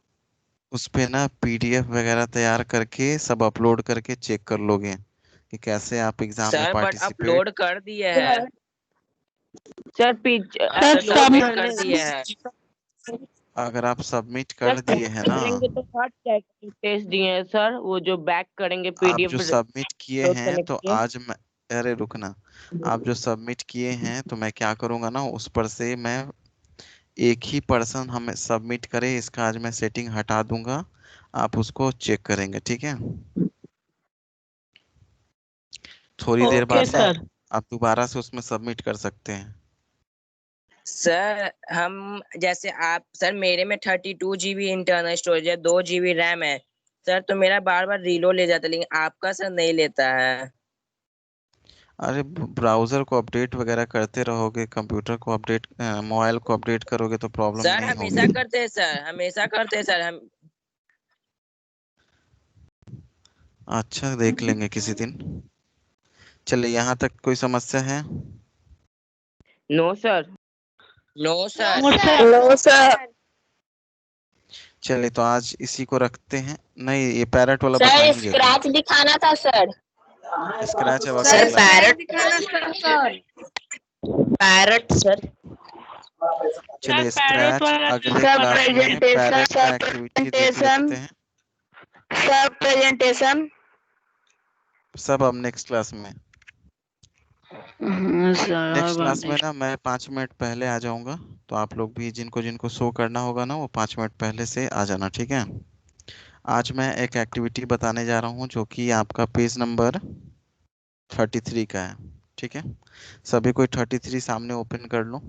उस पे ना पीडीएफ वगैरह तैयार करके सब अपलोड करके चेक कर लोगे कि कैसे आप एग्जाम में सर बट पार्टिसिपेट। अपलोड कर दिए हैं सर सबमिट कर दिए हैं। अगर आप सबमिट कर दिए हैं ना, करेंगे तो टेस्ट दिए हैं सर, वो जो बैक करेंगे आप पीडीएफ जो सबमिट किए हैं तो आज मैं, अरे रुकना, आप जो सबमिट किए हैं तो मैं क्या करूंगा ना, उस पर से मैं एक ही पर्सन हमें सबमिट करे इसका आज मैं सेटिंग हटा दूंगा, आप उसको चेक करेंगे। ठीक है, थोड़ी देर बाद ना सर। आप दोबारा से उसमें सबमिट कर सकते हैं। सर हम जैसे आप सर मेरे में 32 GB इंटरनल स्टोरेज है, 2 GB रैम है सर, तो मेरा बार बार रीलोड ले जाता है, लेकिन आपका सर नहीं लेता है। अरे ब्राउजर को अपडेट वगैरह करते रहोगे, कंप्यूटर को अपडेट, मोबाइल को अपडेट करोगे तो प्रॉब्लम सर नहीं हमेशा होगी। करते हैं सर, हमेशा करते हैं सर हम। अच्छा देख लेंगे किसी दिन। चलिए यहाँ तक कोई समस्या है? No sir. No sir. No sir. चलिए तो आज इसी को रखते हैं। नहीं ये पैरेट वाला सर बताएंगे अभी। स्क्रैच दिखाना था सर। स्क्रैच अब सर अगले क्लास में। Parrot sir. चलिए सर, पैरेट स्क्रैच वाला अगले सब क्लास में प्रेजेंटेशन पैरेट का सब एक्टिविटी देख प्रेजेंटेशन लेते हैं। सब प्रेजेंटेशन सब अब नेक्स्ट क्लास में। नेक्स्ट क्लास में ना मैं 5 मिनट पहले आ जाऊंगा, तो आप लोग भी जिनको जिनको शो करना होगा ना वो 5 मिनट पहले से आ जाना। ठीक है, आज मैं एक एक्टिविटी बताने जा रहा हूँ जो कि आपका पेज नंबर 33 का है। ठीक है, सभी कोई 33 सामने ओपन कर लो।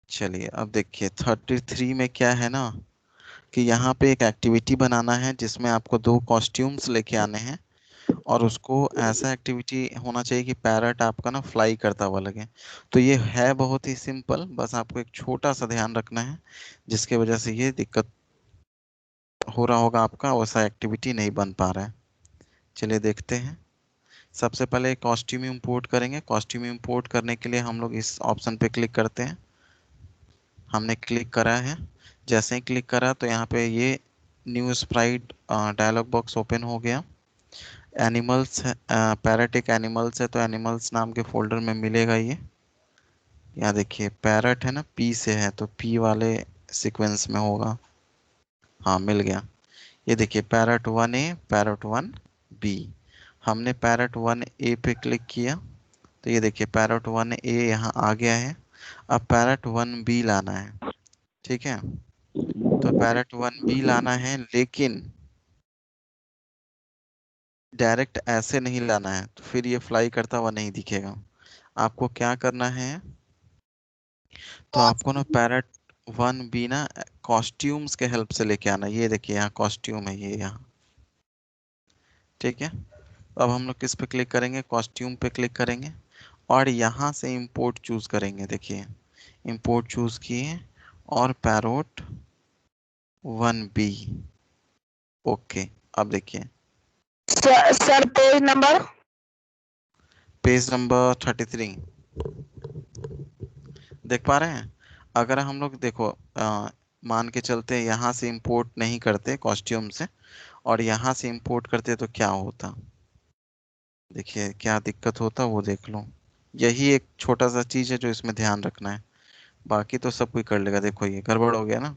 चलिए अब देखिए 33 में क्या है ना कि यहाँ पे एक एक्टिविटी बनाना है जिसमें आपको 2 कॉस्ट्यूम्स लेके आने हैं और उसको ऐसा एक्टिविटी होना चाहिए कि पैरट आपका ना फ्लाई करता हुआ लगे। तो ये है बहुत ही सिंपल, बस आपको एक छोटा सा ध्यान रखना है जिसके वजह से ये दिक्कत हो रहा होगा, आपका वैसा एक्टिविटी नहीं बन पा रहा है। चलिए देखते हैं। सबसे पहले कॉस्ट्यूम इंपोर्ट करेंगे। कॉस्ट्यूम इंपोर्ट करने के लिए हम लोग इस ऑप्शन पे क्लिक करते हैं। हमने क्लिक करा है, जैसे ही क्लिक करा तो यहाँ पे ये new sprite dialogue box open हो गया। एनिमल्स पैरट एक एनिमल्स है तो एनिमल्स नाम के फोल्डर में मिलेगा ये। यहाँ देखिए पैरट है ना, पी से है तो पी वाले सीक्वेंस में होगा। हाँ मिल गया। ये देखिए पैरट 1A पैरट 1B। हमने पैरट 1A पे क्लिक किया तो ये देखिए पैरट 1A यहाँ आ गया है। अब पैरट 1B लाना है। ठीक है, तो पैरट 1B लाना है, लेकिन डायरेक्ट ऐसे नहीं लाना है तो फिर ये फ्लाई करता हुआ नहीं दिखेगा। आपको क्या करना है, तो आपको ना पैरट 1B ना कॉस्ट्यूम्स के हेल्प से लेके आना। ये देखिए यहाँ कॉस्ट्यूम है ये यहाँ। ठीक है, तो अब हम लोग किस पे क्लिक करेंगे, कॉस्ट्यूम पे क्लिक करेंगे और यहाँ से इंपोर्ट चूज करेंगे। देखिए इंपोर्ट चूज किए और पैरट 1B। ओके, अब देखिए सर पेज नंबर 33 देख पा रहे हैं। अगर हम लोग देखो मान के चलते यहाँ से इंपोर्ट नहीं करते कॉस्ट्यूम से और यहाँ से इंपोर्ट करते तो क्या होता, देखिए क्या दिक्कत होता वो देख लो। यही एक छोटा सा चीज है जो इसमें ध्यान रखना है, बाकी तो सब कोई कर लेगा। देखो ये गड़बड़ हो गया ना,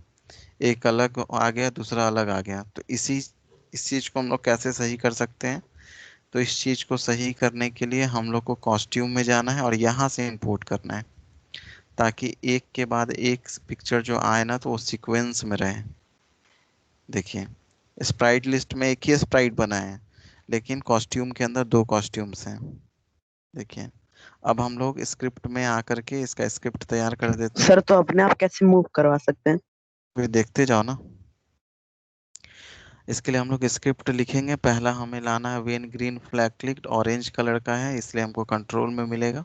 एक अलग आ गया, दूसरा अलग आ गया। तो इस चीज को हम लोग कैसे सही कर सकते हैं? तो इस चीज को सही करने के लिए हम लोग को कॉस्ट्यूम में जाना है और यहाँ से इंपोर्ट करना है, ताकि एक के बाद एक पिक्चर जो आए ना तो वो सीक्वेंस में रहे। देखिए, स्प्राइट लिस्ट में एक ही स्प्राइट बना है, लेकिन कॉस्ट्यूम के अंदर दो कॉस्ट्यूम्स हैं। देखिए, अब हम लोग स्क्रिप्ट में आकर के इसका स्क्रिप्ट तैयार कर देते हैं। सर तो अपने आप कैसे मूव करवा सकते हैं? फिर देखते जाओ ना। इसके लिए हम लोग स्क्रिप्ट लिखेंगे। पहला हमें लाना है when green flag clicked, orange colour का है इसलिए हमको कंट्रोल में मिलेगा।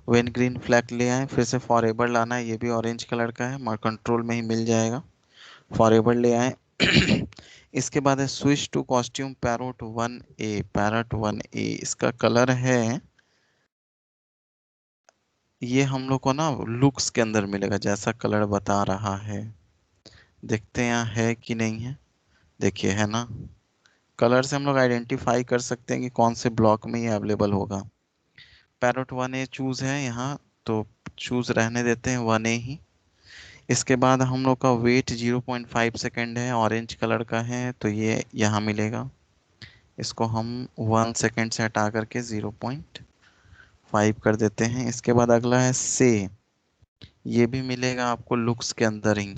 व्हेन ग्रीन फ्लैग ले आए, फिर से फॉरएवर लाना है, ये भी ऑरेंज कलर का है मगर कंट्रोल में ही मिल जाएगा। फॉरएवर ले आए। इसके बाद है switch to costume parrot 1A। Parrot 1A इसका कलर है, ये हम लोग को ना लुक्स के अंदर मिलेगा जैसा कलर बता रहा है। देखते हैं यहाँ है कि नहीं है। देखिए है ना, कलर से हम लोग आइडेंटिफाई कर सकते हैं कि कौन से ब्लॉक में ये अवेलेबल होगा। पैरोट 1A चूज है यहाँ, तो चूज रहने देते हैं 1A ही। इसके बाद हम लोग का वेट 0.5 सेकेंड है, ऑरेंज कलर का है तो ये यहाँ मिलेगा। इसको हम 1 सेकेंड से हटा करके 0.5 कर देते हैं। इसके बाद अगला है से, ये भी मिलेगा आपको लुक्स के अंदर ही।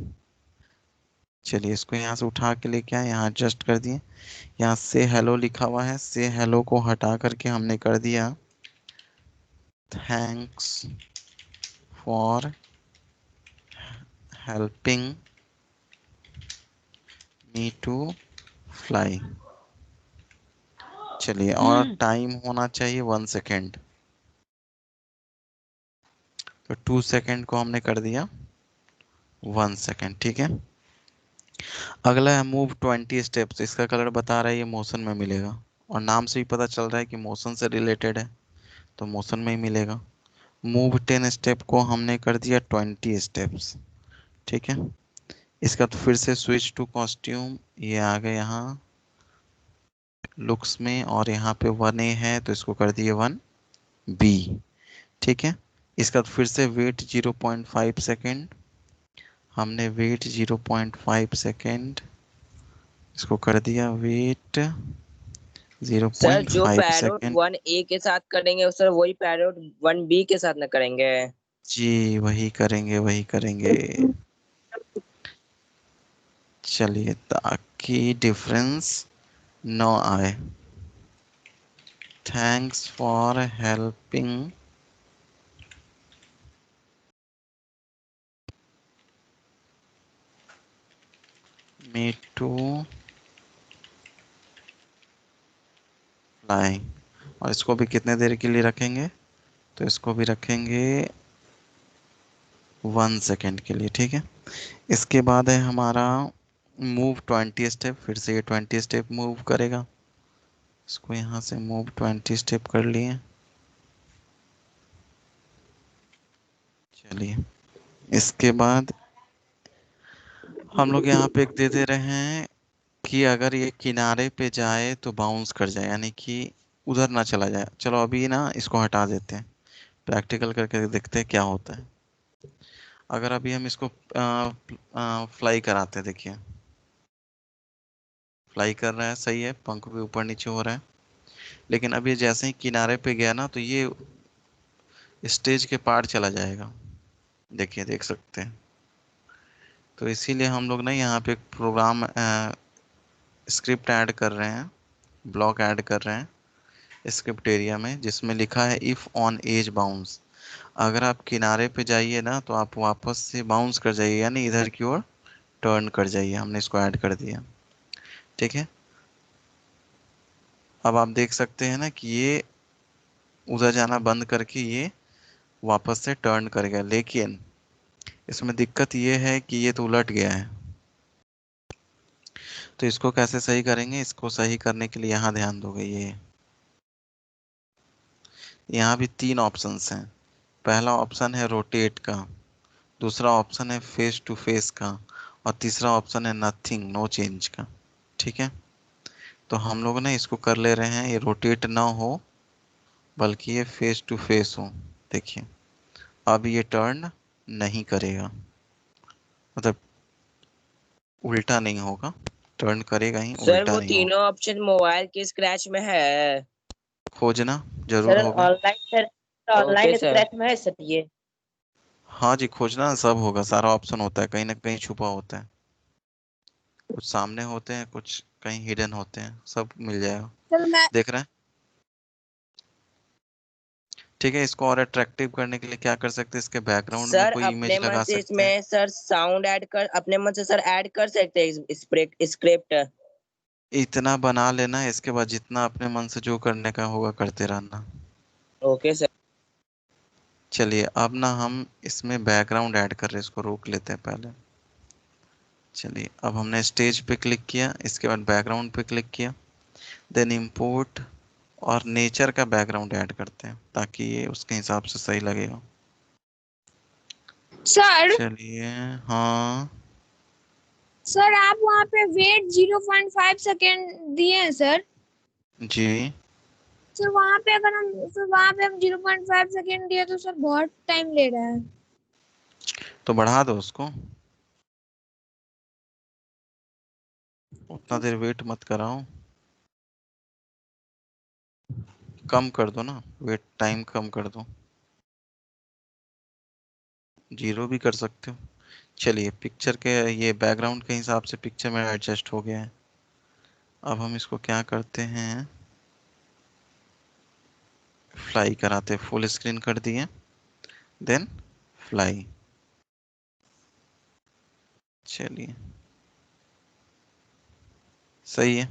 चलिए इसको यहाँ से उठा के लेके आए, यहाँ एडजस्ट कर दिए। यहाँ से हेलो लिखा हुआ है, से हेलो को हटा करके हमने कर दिया thanks for helping me to fly. चलिए, और टाइम होना चाहिए 1 सेकेंड, तो 2 सेकेंड को हमने कर दिया 1 सेकेंड। ठीक है, अगला है मूव 20 स्टेप्स। इसका कलर बता रहा है ये मोशन में मिलेगा, और नाम से भी पता चल रहा है कि मोशन से रिलेटेड है तो मोशन में ही मिलेगा। मूव 10 स्टेप को हमने कर दिया 20 स्टेप्स। ठीक है, इसका तो फिर से स्विच टू कॉस्ट्यूम, ये आ गए यहाँ लुक्स में, और यहाँ पे 1A है तो इसको कर दिए 1B। ठीक है, इसका तो फिर से वेट 0.5 सेकेंड, हमने वेट 0.5 सेकेंड, इसको कर दिया वेट सर जो 0.5 पैरोट सेकेंड। 1A के साथ करेंगे सर वही पैरोट 1B के साथ न करेंगे? जी वही करेंगे, वही करेंगे। चलिए, ताकि डिफरेंस न आए। Thanks for helping me to fly. और इसको भी कितने देर के लिए रखेंगे? तो इसको भी रखेंगे 1 सेकेंड के लिए। ठीक है, इसके बाद है हमारा मूव 20 स्टेप। फिर से ये 20 स्टेप मूव करेगा, इसको यहाँ से मूव 20 स्टेप कर लिए। चलिए, इसके बाद हम लोग यहाँ पे एक दे दे रहे हैं कि अगर ये किनारे पे जाए तो बाउंस कर जाए, यानी कि उधर ना चला जाए। चलो अभी ना इसको हटा देते हैं, प्रैक्टिकल करके देखते हैं क्या होता है। अगर अभी हम इसको फ्लाई कराते हैं, देखिए फ्लाई कर रहा है, सही है, पंख भी ऊपर नीचे हो रहा है। लेकिन अब ये जैसे ही किनारे पे गया ना तो ये स्टेज के पार चला जाएगा। देखिए, देख सकते हैं। तो इसीलिए हम लोग ना यहाँ पे एक प्रोग्राम स्क्रिप्ट ऐड कर रहे हैं, ब्लॉक ऐड कर रहे हैं स्क्रिप्ट एरिया में, जिसमें लिखा है इफ़ ऑन एज बाउंस। अगर आप किनारे पे जाइए ना तो आप वापस से बाउंस कर जाइए, यानी इधर की ओर टर्न कर जाइए। हमने इसको ऐड कर दिया। ठीक है, अब आप देख सकते हैं ना कि ये उधर जाना बंद करके ये वापस से टर्न कर गया, लेकिन इसमें दिक्कत ये है कि ये तो उलट गया है। तो इसको कैसे सही करेंगे? इसको सही करने के लिए यहाँ ध्यान दोगे, ये यहाँ भी 3 ऑप्शंस हैं। पहला ऑप्शन है रोटेट का, दूसरा ऑप्शन है फेस टू फेस का, और तीसरा ऑप्शन है नथिंग, नो चेंज का। ठीक है, तो हम लोग ना इसको कर ले रहे हैं, ये रोटेट ना हो बल्कि ये फेस टू फेस हो। देखिए, अब ये टर्न नहीं करेगा, मतलब उल्टा नहीं होगा, टर्न करेगा ही, सर उल्टा वो नहीं होगा। तीनों ऑप्शन मोबाइल के स्क्रैच में है। खोजना जरूर सर होगा। Online sir okay online sir. Scratch में है सर ये। हाँ जी, खोजना सब होगा, सारा ऑप्शन होता है, कहीं ना कहीं छुपा होता है, कुछ सामने होते हैं, कुछ कहीं हिडन होते हैं, सब मिल जाएगा। सर मैं देख रहे हैं? ठीक है, इसको और अट्रैक्टिव करने के लिए क्या कर सकते हैं, इसके बैकग्राउंड में सर कोई अपने इमेज मन लगा से सकते हैं। इसमें सर साउंड ऐड कर, अपने मन से सर ऐड कर सकते हैं स्क्रिप्ट। इतना बना लेना, इसके बाद जितना अपने मन से जो करने का होगा करते रहना। Okay sir. चलिए अब ना हम इसमें बैकग्राउंड ऐड कर रहे हैं, इसको रोक लेते हैं पहले। चलिए अब हमने स्टेज पे क्लिक किया, इसके बाद बैकग्राउंड पे क्लिक किया, देन इंपोर्ट और नेचर का बैकग्राउंड ऐड करते हैं ताकि ये उसके हिसाब से सही लगेगा। सर चलिए हाँ सर आप वहाँ पे वेट 0.5 सेकेंड दिए हैं सर। जी, सर वहाँ पे अगर हम सर वहाँ पे हम 0.5 सेकेंड दिए तो सर बहुत टाइम ले रहा है। तो बढ़ा दो उसको, उतना देर वेट मत कराओ, कम कर दो ना, वेट टाइम कम कर दो, 0 भी कर सकते हो। चलिए पिक्चर के ये बैकग्राउंड के हिसाब से पिक्चर में एडजस्ट हो गया है। अब हम इसको क्या करते हैं, फ्लाई कराते, फुल स्क्रीन कर दिए, देन फ्लाई। चलिए सही है।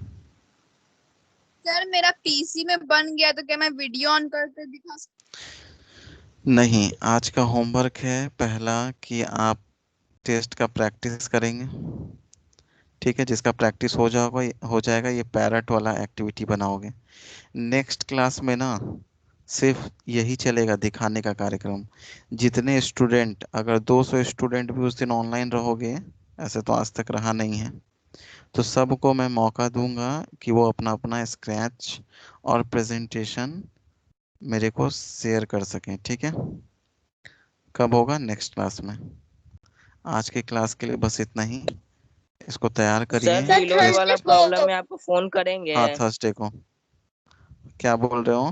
सर मेरा पीसी में बन गया तो क्या मैं वीडियो ऑन करके दिखा सकता नहीं, आज का होमवर्क है पहला कि आप टेस्ट का प्रैक्टिस करेंगे, ठीक है, जिसका प्रैक्टिस हो जाएगा ये पैरट वाला एक्टिविटी बनाओगे। नेक्स्ट क्लास में ना सिर्फ यही चलेगा, दिखाने का कार्यक्रम। जितने स्टूडेंट, अगर 200 स्टूडेंट भी उस दिन ऑनलाइन रहोगे, ऐसे तो आज तक रहा नहीं है, तो सबको मैं मौका दूंगा कि वो अपना अपना स्क्रैच और प्रेजेंटेशन मेरे को शेयर कर सकें, ठीक है। कब होगा? नेक्स्ट क्लास में। आज के क्लास के लिए बस इतना ही, इसको तैयार करिए। सर रीलोड वाला प्रॉब्लम है, आपको फोन करेंगे। हाँ थर्सडे को। क्या बोल रहे हो?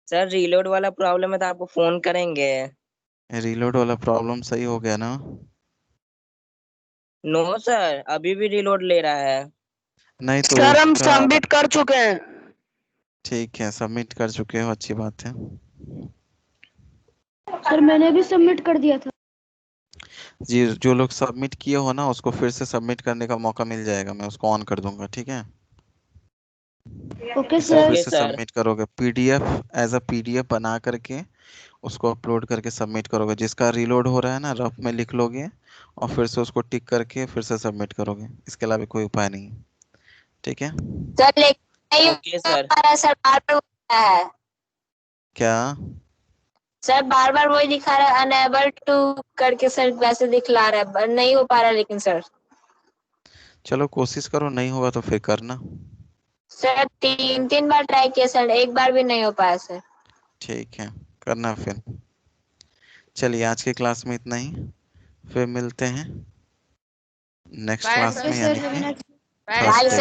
सर रीलोड वाला प्रॉब्लम है तो आपको फोन करेंगे। रीलोड वाला प्रॉब्लम सही हो गया ना? नो सर, अभी भी रीलोड ले रहा है। नहीं तो सर हम उसका, सबमिट कर चुके हैं। ठीक है, सबमिट कर चुके हो, अच्छी बात है। सर मैंने भी सबमिट कर दिया था। जी, जो लोग सबमिट किए हो ना उसको फिर से सबमिट करने का मौका मिल जाएगा, मैं उसको ऑन कर दूंगा, ठीक है। ओके इसको सर। फिर ओके से सर। सबमिट करोगे, पीडीएफ एज अ पीडीएफ बना करके उसको अपलोड करके सबमिट करोगे। जिसका रीलोड हो रहा है ना, रफ में लिख लोगे और फिर से उसको टिक करके फिर से सबमिट करोगे, इसके अलावा कोई उपाय नहीं है, ठीक है। सर लेकिन नहीं ओके सर। आ रहा है, सर बार बार होता है। क्या? सर बार बार वही दिखा रहा है, अनेबल टू करके सर वैसे दिखला रहा है, नहीं हो पा रहा है लेकिन सर। चलो कोशिश करो, नहीं होगा तो फिर करना। सर 3 बार ट्राई किया सर, एक बार भी नहीं हो पाया सर। ठीक है, करना फिर। चलिए आज के क्लास में इतना ही, फिर मिलते हैं नेक्स्ट क्लास में, यानी कि बाय थर्सडे सर।